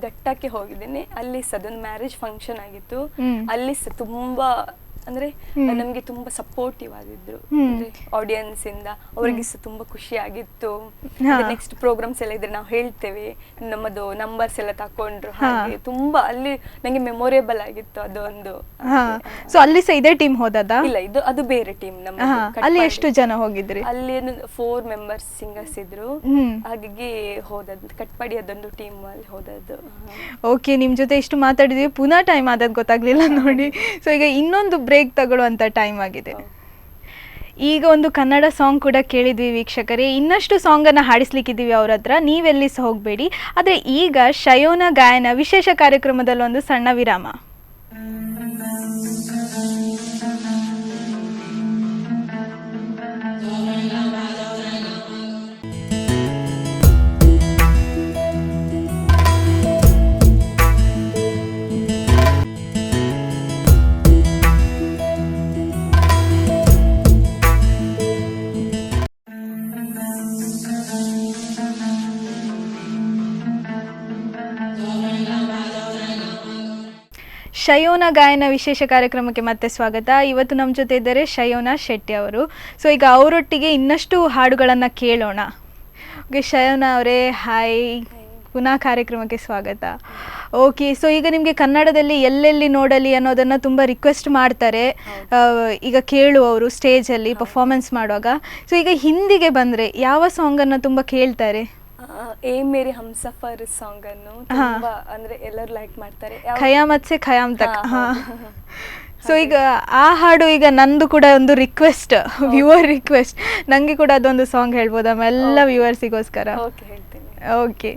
ಘಟ್ಟಕ್ಕೆ ಹೋಗಿದ್ದೇನೆ. ಅಲ್ಲಿ ಸಹ ಅದೊಂದು ಮ್ಯಾರೇಜ್ ಫಂಕ್ಷನ್ ಆಗಿತ್ತು. ಅಲ್ಲಿ ಸಹ ತುಂಬಾ ಅಂದ್ರೆ ನಮ್ಗೆ ತುಂಬಾ ಸಪೋರ್ಟಿವ್ ಆಗಿದ್ರು, ಅಂದ್ರೆ ಆಡಿಯನ್ಸ್ ಇಂದ ಅವರಿಗೆ ಸಹ ತುಂಬಾ ಖುಷಿ ಆಗಿತ್ತು. ನೆಕ್ಸ್ಟ್ ಪ್ರೋಗ್ರಾಮ್ಸ್ ಎಲ್ಲ ಇದ್ರೆ ನಾವು ಹೇಳ್ತೇವೆ, ನಮ್ಮದು ನಂಬರ್ಸ್ ಎಲ್ಲ ತಕೊಂಡ್ರು, ಹಾಗೆ ತುಂಬಾ ಅಲ್ಲಿ ನಂಗೆ ಮೆಮೊರೇಬಲ್ ಆಗಿತ್ತು ಅದೊಂದು. ಸೊ ಅಲ್ಲಿ ಸಹ ಇದೇ ಟೀಮ್ ಹೋದದಾ? ಇಲ್ಲ, ಅದು ಬೇರೆ ಟೀಮ್. ನಮ್ಮ ಅಲ್ಲಿ ಎಷ್ಟು ಜನ ಹೋಗಿದ್ರಿ? ಅಲ್ಲಿ 4 ಮೆಂಬರ್ಸ್ ಸಿಂಗರ್ಸ್ ಇದ್ರು, ಹಾಗಾಗಿ ಹೋದದ್ದು ಕಟ್ಪಾಡಿ ಅದೊಂದು ಟೀಮ್ ಅಲ್ಲಿ ಹೋದದ್ದು. ಓಕೆ, ನಿಮ್ ಜೊತೆ ಇಷ್ಟು ಮಾತಾಡಿದ್ವಿ, ಪುನಃ ಟೈಮ್ ಆದದ್ದು ಗೊತ್ತಾಗ್ಲಿಲ್ಲ ನೋಡಿ. ಸೊ ಈಗ ಇನ್ನೊಂದು ಬ್ರೇಕ್ ತಗೊಳ್ಳುವಂತ ಟೈಮ್ ಆಗಿದೆ. ಈಗ ಒಂದು ಕನ್ನಡ ಸಾಂಗ್ ಕೂಡ ಕೇಳಿದ್ವಿ ವೀಕ್ಷಕರೇ, ಇನ್ನಷ್ಟು ಸಾಂಗನ್ನು ಹಾಡಿಸ್ಲಿಕ್ಕಿದ್ದೀವಿ ಅವ್ರ ಹತ್ರ, ನೀವೆಲ್ಲಿ ಸಹ ಹೋಗಬೇಡಿ. ಆದರೆ ಈಗ ಶಯೋನ ಗಾಯನ ವಿಶೇಷ ಕಾರ್ಯಕ್ರಮದಲ್ಲಿ ಒಂದು ಸಣ್ಣ ವಿರಾಮ. ಶಯೋನ ಗಾಯನ ವಿಶೇಷ ಕಾರ್ಯಕ್ರಮಕ್ಕೆ ಮತ್ತೆ ಸ್ವಾಗತ. ಇವತ್ತು ನಮ್ಮ ಜೊತೆ ಇದ್ದಾರೆ ಶಯೋನ ಶೆಟ್ಟಿ ಅವರು. ಸೊ ಈಗ ಅವರೊಟ್ಟಿಗೆ ಇನ್ನಷ್ಟು ಹಾಡುಗಳನ್ನು ಕೇಳೋಣ. ಓಕೆ ಶಯೋನ ಅವರೇ, ಹಾಯ್, ಪುನಃ ಕಾರ್ಯಕ್ರಮಕ್ಕೆ ಸ್ವಾಗತ. ಓಕೆ, ಸೊ ಈಗ ನಿಮಗೆ ಕನ್ನಡದಲ್ಲಿ ಎಲ್ಲೆಲ್ಲಿ ನೋಡಲಿ ಅನ್ನೋದನ್ನು ತುಂಬ ರಿಕ್ವೆಸ್ಟ್ ಮಾಡ್ತಾರೆ ಈಗ ಕೇಳುವವರು ಸ್ಟೇಜಲ್ಲಿ ಪರ್ಫಾರ್ಮೆನ್ಸ್ ಮಾಡುವಾಗ. ಸೊ ಈಗ ಹಿಂದಿಗೆ ಬಂದರೆ ಯಾವ ಸಾಂಗನ್ನು ತುಂಬ ಕೇಳ್ತಾರೆ? ಏ ಮೇರೆ ಹಮ್ಸಫರ್ ಸಾಂಗ್ ಅನ್ನು ತುಂಬಾ ಅಂದ್ರೆ ಎಲ್ಲರೂ ಲೈಕ್ ಮಾಡ್ತಾರೆ, ಖಯಾಮತ್ ಸೆ ಖಯಾಮ್ ತಕ್. ಸೊ ಈಗ ಆ ಹಾಡು ಈಗ ನಂದು ಕೂಡ ಒಂದು ರಿಕ್ವೆಸ್ಟ್, ವ್ಯೂವರ್ ರಿಕ್ವೆಸ್ಟ್, ನನಗೆ ಕೂಡ ಅದೊಂದು ಸಾಂಗ್ ಹೇಳ್ಬೋದಾ ಎಲ್ಲ ವ್ಯೂವರ್ಸಿಗೋಸ್ಕರ? ಓಕೆ, ಹೇಳ್ತೀನಿ. ಓಕೆ.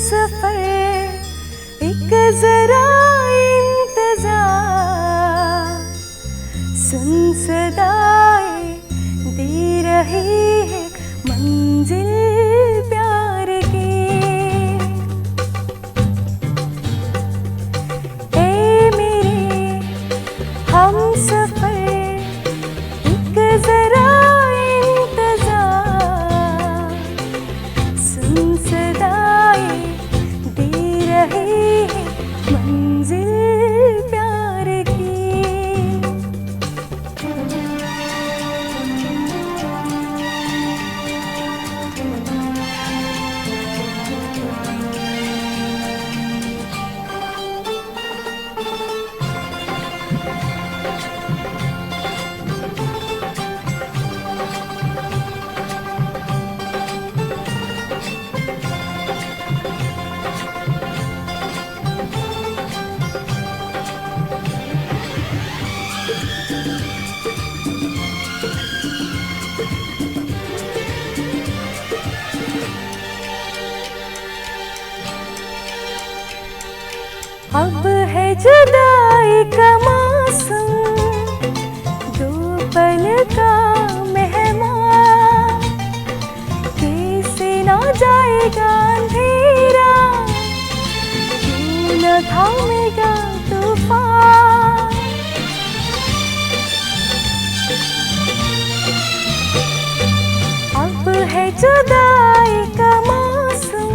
सफर एक जरा इंतजार, सुन सदाएं दे रही है मंजिल प्यार की। ए मेरे हम सफर एक जरा इंतजार, सुन सदाएं दे रही है मंजिल प्यार की। अब है जुदाई का मौसम, दो पल का मेहमान, कैसे ना जाएगा अंधेरा, क्यों न थामेगा तूफान। अब है जुदाई का मौसम,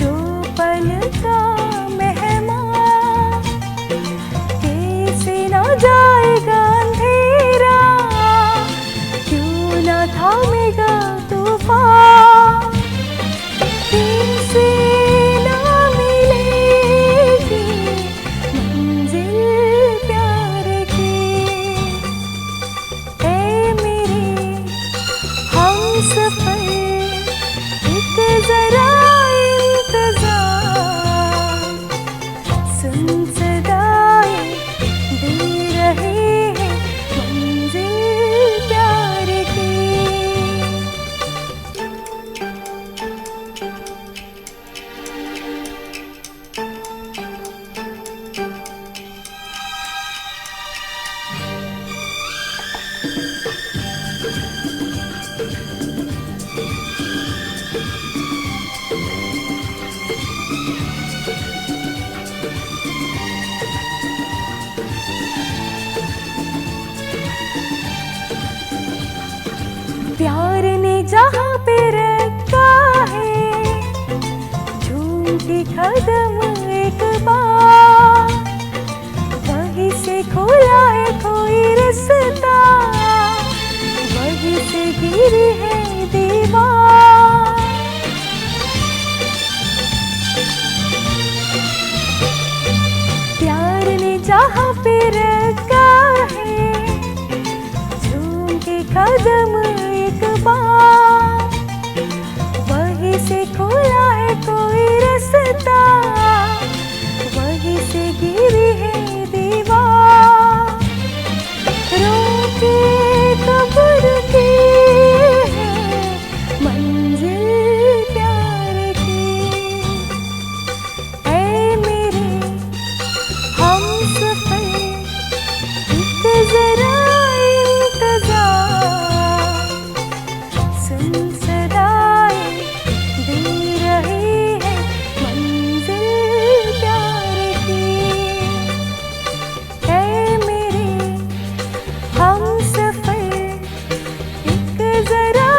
दो पल का जाएगा अंधेरा, क्यों न थामेगा तूफान। किसी ना मिलेगी मंजिल प्यार की। ए मेरे हम सफर एक जरा इंतजार, कदम एक बार, वहीं से खोला है कोई रास्ता, वहीं से गिरी है दीवार। प्यार ने जहाँ पे रखा है, झूम के कदम एक बार, वहीं से खोला है कोई रास्ता, वहीं से गिरी है दीवार। रोके कब्र की है मंजिल प्यार की, ऐ मेरे हमसफर एक जरा इंतजार, सुन सदाएं दे रही है मंजिल प्यार की, ऐ मेरे हमसफर एक जरा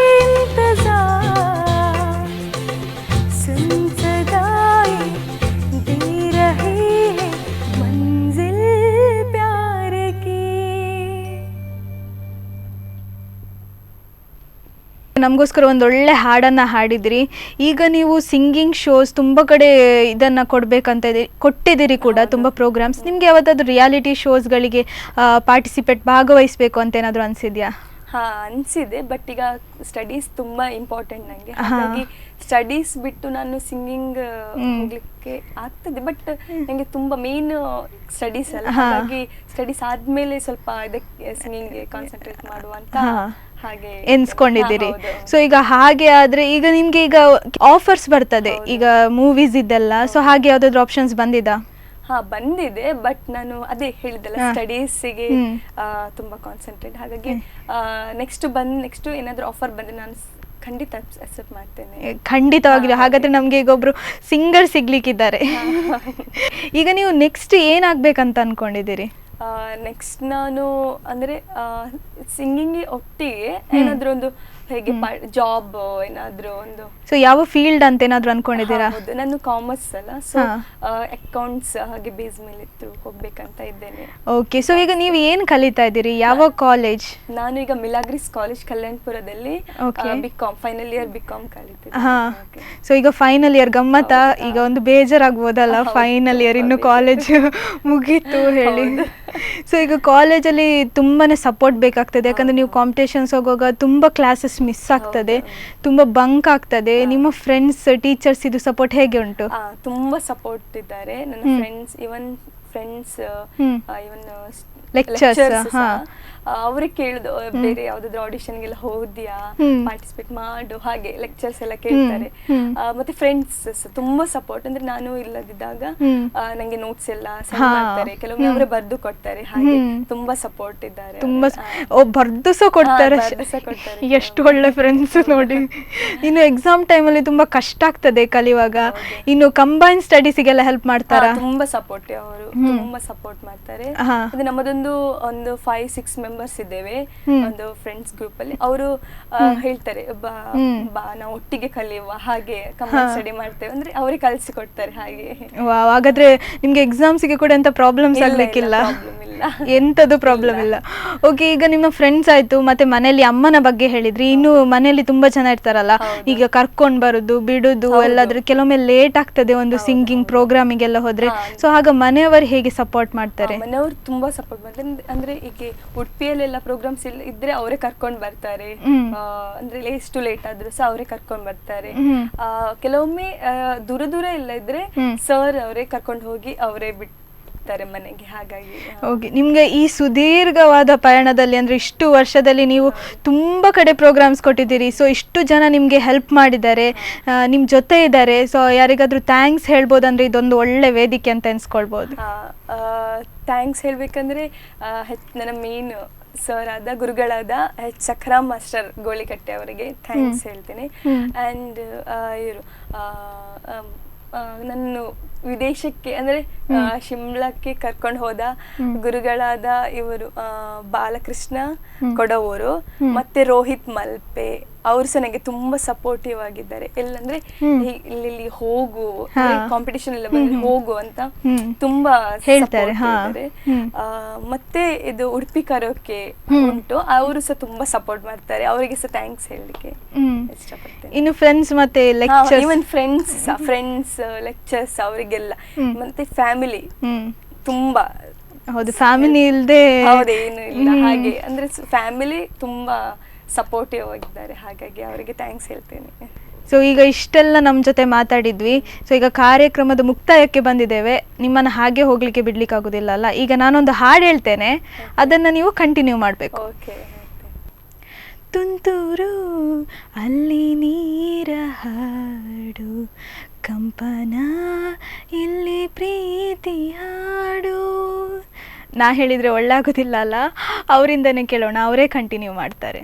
इंतजार, सुन सदाएं दे रही है मंजिल प्यार की। ನಮಗೋಸ್ಕರ ಒಂದು ಒಳ್ಳೆ ಹಾಡನ್ನು ಹಾಡಿದ್ರಿ. ಈಗ ನೀವು ಸಿಂಗಿಂಗ್ ಶೋಸ್ ತುಂಬ ಕಡೆ ಇದನ್ನು ಕೊಟ್ಟಿದ್ದೀರಿ ಕೂಡ, ತುಂಬ ಪ್ರೋಗ್ರಾಮ್ಸ್. ನಿಮಗೆ ಯಾವತ್ತಾದ್ರೂ ರಿಯಾಲಿಟಿ ಶೋಸ್ಗಳಿಗೆ ಭಾಗವಹಿಸಬೇಕು ಅಂತ ಏನಾದರೂ ಅನಿಸಿದ್ಯಾ? ಹಾ, ಅನಿಸಿದೆ. ಬಟ್ ಈಗ ಸ್ಟಡೀಸ್ ತುಂಬಾ ಇಂಪಾರ್ಟೆಂಟ್ ನನಗೆ, ಹಾಗಾಗಿ ಸ್ಟಡೀಸ್ ಬಿಟ್ಟು ನಾನು ಸಿಂಗಿಂಗ್ ಹೋಗ್ಲಿಕ್ಕೆ ಆಗ್ತದೆ. ಬಟ್ ನನಗೆ ತುಂಬಾ ಮೇನ್ ಸ್ಟಡೀಸ್ ಅಲ್ಲ, ಹಾಗಾಗಿ ಸ್ಟಡೀಸ್ ಆದ್ಮೇಲೆ ಸ್ವಲ್ಪ ಇದಕ್ಕೆ ಸಿಂಗಿಂಗ್ಗೆ ಕಾನ್ಸಂಟ್ರೇಟ್ ಮಾಡುವಂತ ಹಾಗೆ ಎನ್ಸ್ಕೊಂಡಿದ್ದೀರಿ. ಸೊ ಈಗ ಹಾಗೆ ಆದ್ರೆ ಈಗ ನಿಮ್ಗೆ ಈಗ ಆಫರ್ಸ್ ಬರ್ತದೆ ಈಗ ಮೂವೀಸ್ ಇದೆಲ್ಲ, ಸೊ ಹಾಗೆ ಯಾವ್ದಾದ್ರು ಆಪ್ಷನ್ಸ್ ಬಂದಿದಾ? ಹಾ, ಬಂದಿದೆ. ಬಟ್ ನಾನು ಅದೇ ಹೇಳಿದಲ್ಲ, ಸ್ಟಡೀಸಿಗೆ ತುಂಬಾ ಕಾನ್ಸಂಟ್ರೇಟ್, ಹಾಗಾಗಿ ನೆಕ್ಸ್ಟ್ ಏನಾದ್ರು ಆಫರ್ ಬಂದ್ರೆ ನಾನು ಖಂಡಿತ ಅಕ್ಸೆಪ್ಟ್ ಮಾಡ್ತೇನೆ. ಖಂಡಿತವಾಗಿಲ್ಲ. ಹಾಗಾದ್ರೆ ನಮ್ಗೆ ಈಗ ಒಬ್ರು ಸಿಂಗರ್ ಸಿಗ್ಲಿಕ್ಕಿದ್ದಾರೆ. ಈಗ ನೀವು ನೆಕ್ಸ್ಟ್ ಏನಾಗ್ಬೇಕಂತ ಅನ್ಕೊಂಡಿದ್ದೀರಿ? ನೆಕ್ಸ್ಟ್ ನಾನು ಅಂದ್ರೆ ಸಿಂಗಿಂಗ್ ಒಟ್ಟಿಗೆ ಏನಾದ್ರು ಒಂದು ಹೇಗೆ ಜಾಬ್ ಏನಾದ್ರು ಒಂದು. ಸೊ ಯಾವ ಫೀಲ್ಡ್ ಅಂತ ಏನಾದ್ರು ಅನ್ಕೊಂಡಿದ್ದೀರಾ? ನಾನು ಕಾಮರ್ಸ್ ಅಲ್ಲ, ಸೊ ಅಕೌಂಟ್ಸ್ ಹಾಗೆ ಬೇಸ್ ಮೇಲೆ ಹೋಗ್ಬೇಕಂತ ಇದ್ದೇನೆ. ಓಕೆ. ಸೊ ಈಗ ನೀವು ಏನ್ ಕಲಿತಾ ಇದ್ದೀರಿ? ಯಾವ ಕಾಲೇಜ್? ನಾನು ಈಗ ಮಿಲಾಗ್ರಿಸ್ ಕಾಲೇಜ್ ಕಲ್ಯಾಣಪುರದಲ್ಲಿ ಬಿಕಾಮ್ ಫೈನಲ್ ಇಯರ್ ಬಿಕಾಮ್ ಕಲಿತಿದ್ದೆ. ಹಾ. ಸೊ ಈಗ ಫೈನಲ್ ಇಯರ್ ಗಮ್ಮತ್ತ. ಈಗ ಒಂದು ಬೇಜಾರಾಗ್ಬೋದಲ್ಲ, ಫೈನಲ್ ಇಯರ್ ಇನ್ನು ಕಾಲೇಜ್ ಮುಗೀತು ಹೇಳಿ. ಸೊ ಈಗ ಕಾಲೇಜಲ್ಲಿ ತುಂಬಾನೇ ಸಪೋರ್ಟ್ ಬೇಕಾಗ್ತದೆ, ಯಾಕಂದ್ರೆ ನೀವು ಕಾಂಪಿಟೇಷನ್ಸ್ ಹೋಗುವಾಗ ತುಂಬಾ ಕ್ಲಾಸಸ್ ಮಿಸ್ ಆಗ್ತದೆ, ತುಂಬಾ ಬಂಕ್ ಆಗ್ತದೆ. ನಿಮ್ಮ ಫ್ರೆಂಡ್ಸ್ ಟೀಚರ್ಸ್ ಇದು ಸಪೋರ್ಟ್ ಹೇಗೆ ಉಂಟು? ತುಂಬಾ ಸಪೋರ್ಟ್ ಇದ್ದಾರೆ ನನ್ನ ಫ್ರೆಂಡ್ಸ್, ಇವನ್ ಲೆಕ್ಚರ್ಸ್. ಅವ್ರಿಗೆ ಕೇಳುದು, ಬೇರೆ ಯಾವ್ದಾದ್ರು ಆಡಿಷನ್ಗೆಲ್ಲ ಹೋದ್ಯಾ, ಪಾರ್ಟಿಸಿಪೇಟ್ ಮಾಡು, ಹಾಗೆ ಲೆಕ್ಚರ್ಸ್ ಎಲ್ಲ ಕೇಳ್ತಾರೆ. ಮತ್ತೆ ಫ್ರೆಂಡ್ಸ್ ತುಂಬಾ ಸಪೋರ್ಟ್, ಅಂದ್ರೆ ನಾನು ಇಲ್ಲದಿದ್ದಾಗ ನಂಗೆ ನೋಟ್ಸ್ ಎಲ್ಲ ಸೆಂಡ್ ಮಾಡ್ತಾರೆ, ಕೆಲವೊಮ್ಮೆ ಅವರೇ ಬರ್ದು ಕೊಡ್ತಾರೆ, ಹಾಗೆ ತುಂಬಾ ಸಪೋರ್ಟ್ ಇದ್ದಾರೆ. ತುಂಬಾ ಬರ್ದು ಸಹ ಕೊಡ್ತಾರೆ. ಎಷ್ಟು ಒಳ್ಳೆ ಫ್ರೆಂಡ್ಸ್ ನೋಡಿ. ಇನ್ನು ಎಕ್ಸಾಮ್ ಟೈಮಲ್ಲಿ ತುಂಬಾ ಕಷ್ಟ ಆಗ್ತದೆ ಕಲಿಯುವಾಗ, ಇನ್ನು ಕಂಬೈನ್ ಸ್ಟಡೀಸಿಗೆಲ್ಲ ಹೆಲ್ಪ್ ಮಾಡ್ತಾರಾ? ತುಂಬಾ ಸಪೋರ್ಟ್, ಅವರು ತುಂಬಾ ಸಪೋರ್ಟ್ ಮಾಡ್ತಾರೆ. ನಮ್ಮದೊಂದು 5-6 ಮೆಂಬರ್ಸ್ ಇದ್ದೇವೆ ಒಂದು ಫ್ರೆಂಡ್ಸ್ ಗ್ರೂಪ್ ಅಲ್ಲಿ. ಅವರು ಹೇಳ್ತಾರೆ, ಬಾ ನಾವು ಒಟ್ಟಿಗೆ ಕಲಿಯುವ, ಹಾಗೆ ಕಂಬೈನ್ ಸ್ಟಡಿ ಮಾಡ್ತೇವೆ ಅಂದ್ರೆ ಅವರೇ ಕಲಿಸಿಕೊಡ್ತಾರೆ. ಹಾಗೆ ಹಾಗಾದ್ರೆ ನಿಮ್ಗೆ ಎಕ್ಸಾಮ್ಸ್ ಗೆ ಕೂಡ ಎಂತ ಪ್ರಾಬ್ಲಮ್ಸ್ ಆಗ್ಲಿಕ್ಕಿಲ್ಲ? ಎಂತದು ಪ್ರಾಬ್ಲಮ್ ಇಲ್ಲ. ಓಕೆ. ಈಗ ನಿಮ್ಮ ಫ್ರೆಂಡ್ಸ್ ಆಯ್ತು, ಮತ್ತೆ ಮನೆಯಲ್ಲಿ ಅಮ್ಮನ ಬಗ್ಗೆ ಹೇಳಿದ್ರಿ. ಇನ್ನು ಮನೆಯಲ್ಲಿ ತುಂಬಾ ಜನ ಇರ್ತಾರಲ್ಲ, ಈಗ ಕರ್ಕೊಂಡ್ ಬರುದು ಬಿಡುದು ಎಲ್ಲಾದ್ರೂ ಕೆಲವೊಮ್ಮೆ ಲೇಟ್ ಆಗ್ತದೆ ಒಂದು ಸಿಂಗಿಂಗ್ ಪ್ರೋಗ್ರಾಮಿಗೆಲ್ಲ ಹೋದ್ರೆ. ಸೊ ಆಗ ಮನೆಯವರು ಹೇಗೆ ಸಪೋರ್ಟ್ ಮಾಡ್ತಾರೆ? ಮನೆಯವರು ತುಂಬಾ ಸಪೋರ್ಟ್ ಮಾಡ್ತಾರೆ. ಅಂದ್ರೆ ಈಗ ಉಡುಪಿಯಲ್ಲೆಲ್ಲ ಪ್ರೋಗ್ರಾಮ್ಸ್ ಇದ್ರೆ ಅವರೇ ಕರ್ಕೊಂಡ್ ಬರ್ತಾರೆ, ಅಂದ್ರೆ ಎಷ್ಟು ಲೇಟ್ ಆದ್ರೂ ಸಹ ಅವರೇ ಕರ್ಕೊಂಡ್ ಬರ್ತಾರೆ. ಕೆಲವೊಮ್ಮೆ ದೂರ ಎಲ್ಲ ಇದ್ರೆ ಸರ್ ಅವರೇ ಕರ್ಕೊಂಡು ಹೋಗಿ ಅವರೇ ಬಿಡ್ತಾರೆ ಮನೆಗೆ. ಹಾಗಾಗಿ ಓಕೆ. ನಿಮ್ಗೆ ಈ ಸುದೀರ್ಘವಾದ ಪಯಣದಲ್ಲಿ, ಅಂದ್ರೆ ಇಷ್ಟು ವರ್ಷದಲ್ಲಿ ನೀವು ತುಂಬಾ ಕಡೆ ಪ್ರೋಗ್ರಾಮ್ಸ್ ಕೊಟ್ಟಿದ್ದೀರಿ. ಸೊ ಇಷ್ಟು ಜನ ನಿಮ್ಗೆ ಹೆಲ್ಪ್ ಮಾಡಿದ್ದಾರೆ, ನಿಮ್ ಜೊತೆ ಇದ್ದಾರೆ. ಸೊ ಯಾರಿಗಾದ್ರೂ ಥ್ಯಾಂಕ್ಸ್ ಹೇಳ್ಬೋದಂದ್ರೆ ಇದೊಂದು ಒಳ್ಳೆ ವೇದಿಕೆ ಅಂತ ಎನ್ಸ್ಕೊಳ್ಬಹುದು. ಥ್ಯಾಂಕ್ಸ್ ಹೇಳ್ಬೇಕಂದ್ರೆ ನನ್ನ ಮೇನ್ ಸರ್ ಆದ ಗುರುಗಳಾದ ಚಕ್ರಾಮ್ ಮಾಸ್ಟರ್ ಗೋಳಿಕಟ್ಟೆ ಅವರಿಗೆ ಥ್ಯಾಂಕ್ಸ್ ಹೇಳ್ತೇನೆ. ಆ್ಯಂಡ್ ಇವರು ನನ್ನ ವಿದೇಶಕ್ಕೆ ಅಂದ್ರೆ ಶಿಮ್ಲಾಕ್ಕೆ ಕರ್ಕೊಂಡು ಹೋದ ಗುರುಗಳಾದ ಇವರು ಬಾಲಕೃಷ್ಣ ಕೊಡವೂರು ಮತ್ತೆ ರೋಹಿತ್ ಮಲ್ಪೆ ಅವರು ಸಹ ನನಗೆ ತುಂಬಾ ಸಪೋರ್ಟಿವ್ ಆಗಿದ್ದಾರೆ. ಎಲ್ಲಂದ್ರೆ ಇಲ್ಲಿ ಹೋಗು, ಕಾಂಪಿಟಿಷನ್ ಎಲ್ಲ ಬಂದ್ರೆ ಹೋಗು ಅಂತ ತುಂಬಾ ಹೇಳ್ತಾರೆ. ಮತ್ತೆ ಇದು ಉಡುಪಿ ಕರೋಕೆ ಉಂಟು, ಅವರು ಸಹ ತುಂಬಾ ಸಪೋರ್ಟ್ ಮಾಡ್ತಾರೆ. ಅವರಿಗೆ ಸಹ ಥ್ಯಾಂಕ್ಸ್ ಹೇಳಲಿಕ್ಕೆ ಇಷ್ಟಪಡ್ತೇನೆ. ಇನ್ನು ಫ್ರೆಂಡ್ಸ್ ಮತ್ತೆ ಈವನ್ ಫ್ರೆಂಡ್ಸ್ ಲೆಕ್ಚರ್ಸ್ ಅವರಿಗೆಲ್ಲ, ಮತ್ತೆ ಫ್ಯಾಮಿಲಿ ತುಂಬಾ, ಹೌದು, ಫ್ಯಾಮಿಲಿ ಇಲ್ಲದೆ ಹೌದೇನು ಇಲ್ಲ ಹಾಗೆ, ಅಂದ್ರೆ ಫ್ಯಾಮಿಲಿ ತುಂಬಾ ಸಪೋರ್ಟಿವ್ ಆಗಿದ್ದಾರೆ. ಹಾಗಾಗಿ ಅವರಿಗೆ ಥ್ಯಾಂಕ್ಸ್ ಹೇಳ್ತೇನೆ. ಸೊ ಈಗ ಇಷ್ಟೆಲ್ಲ ನಮ್ಮ ಜೊತೆ ಮಾತಾಡಿದ್ವಿ. ಸೊ ಈಗ ಕಾರ್ಯಕ್ರಮದ ಮುಕ್ತಾಯಕ್ಕೆ ಬಂದಿದ್ದೇವೆ. ನಿಮ್ಮನ್ನು ಹಾಗೆ ಹೋಗ್ಲಿಕ್ಕೆ ಬಿಡ್ಲಿಕ್ಕೆ ಆಗೋದಿಲ್ಲ ಅಲ್ಲ. ಈಗ ನಾನೊಂದು ಹಾಡು ಹೇಳ್ತೇನೆ, ಅದನ್ನು ನೀವು ಕಂಟಿನ್ಯೂ ಮಾಡಬೇಕು. ಓಕೆ. ತುಂತುರು ಅಲ್ಲಿ ನೀರ ಹಾಡು, ಕಂಪನ ಇಲ್ಲಿ ಪ್ರೀತಿ ಹಾಡು. ನಾ ಹೇಳಿದರೆ ಒಳ್ಳಾಗೋದಿಲ್ಲ ಅಲ್ಲ, ಅವರಿಂದನೇ ಕೇಳೋಣ, ಅವರೇ ಕಂಟಿನ್ಯೂ ಮಾಡ್ತಾರೆ.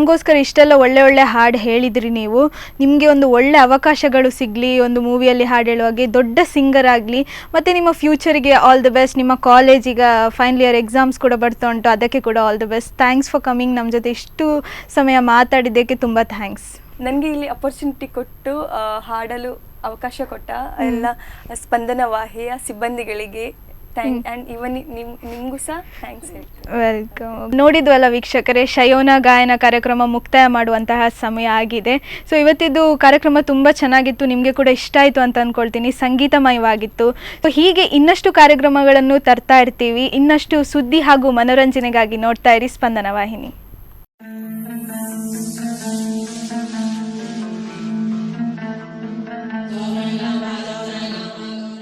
ನಮಗೋಸ್ಕರ ಇಷ್ಟೆಲ್ಲ ಒಳ್ಳೆ ಒಳ್ಳೆ ಹಾಡು ಹೇಳಿದ್ರಿ ನೀವು. ನಿಮಗೆ ಒಂದು ಒಳ್ಳೆ ಅವಕಾಶಗಳು ಸಿಗಲಿ, ಒಂದು ಮೂವಿಯಲ್ಲಿ ಹಾಡು ಹೇಳುವಾಗೆ ದೊಡ್ಡ ಸಿಂಗರ್ ಆಗಲಿ, ಮತ್ತು ನಿಮ್ಮ ಫ್ಯೂಚರಿಗೆ ಆಲ್ ದ ಬೆಸ್ಟ್. ನಿಮ್ಮ ಕಾಲೇಜ್ ಈಗ ಫೈನಲ್ ಇಯರ್ ಎಕ್ಸಾಮ್ಸ್ ಕೂಡ ಬರ್ತಾ ಉಂಟು, ಅದಕ್ಕೆ ಕೂಡ all the best. Thanks for coming. ನಮ್ಮ ಜೊತೆ ಇಷ್ಟು ಸಮಯ ಮಾತಾಡಿದ್ದಕ್ಕೆ ತುಂಬ ಥ್ಯಾಂಕ್ಸ್. ನನಗೆ ಇಲ್ಲಿ ಅಪರ್ಚುನಿಟಿ ಕೊಟ್ಟು ಹಾಡಲು ಅವಕಾಶ ಕೊಟ್ಟ ಎಲ್ಲ ಸ್ಪಂದನ ವಾಹಿಯ ಸಿಬ್ಬಂದಿಗಳಿಗೆ ಆ್ಯಂಡ್ ಇವನ್ ನಿಮಗೂ ಸಹ ಥ್ಯಾಂಕ್ಸ್ ಹೇಳ್ತೀನಿ. ವೆಲ್ಕಮ್. ನೋಡಿದ್ವಲ್ಲ ವೀಕ್ಷಕರೇ, ಶಯೋನ ಗಾಯನ ಕಾರ್ಯಕ್ರಮ ಮುಕ್ತಾಯ ಮಾಡುವಂತಹ ಸಮಯ ಆಗಿದೆ. ಸೊ ಇವತ್ತಿದ್ದು ಕಾರ್ಯಕ್ರಮ ತುಂಬ ಚೆನ್ನಾಗಿತ್ತು, ನಿಮಗೆ ಕೂಡ ಇಷ್ಟ ಆಯಿತು ಅಂತ ಅಂದ್ಕೊಳ್ತೀನಿ. ಸಂಗೀತಮಯವಾಗಿತ್ತು. ಸೊ ಹೀಗೆ ಇನ್ನಷ್ಟು ಕಾರ್ಯಕ್ರಮಗಳನ್ನು ತರ್ತಾ ಇರ್ತೀವಿ. ಇನ್ನಷ್ಟು ಸುದ್ದಿ ಹಾಗೂ ಮನೋರಂಜನೆಗಾಗಿ ನೋಡ್ತಾ ಇರಿ ಸ್ಪಂದನ ವಾಹಿನಿ.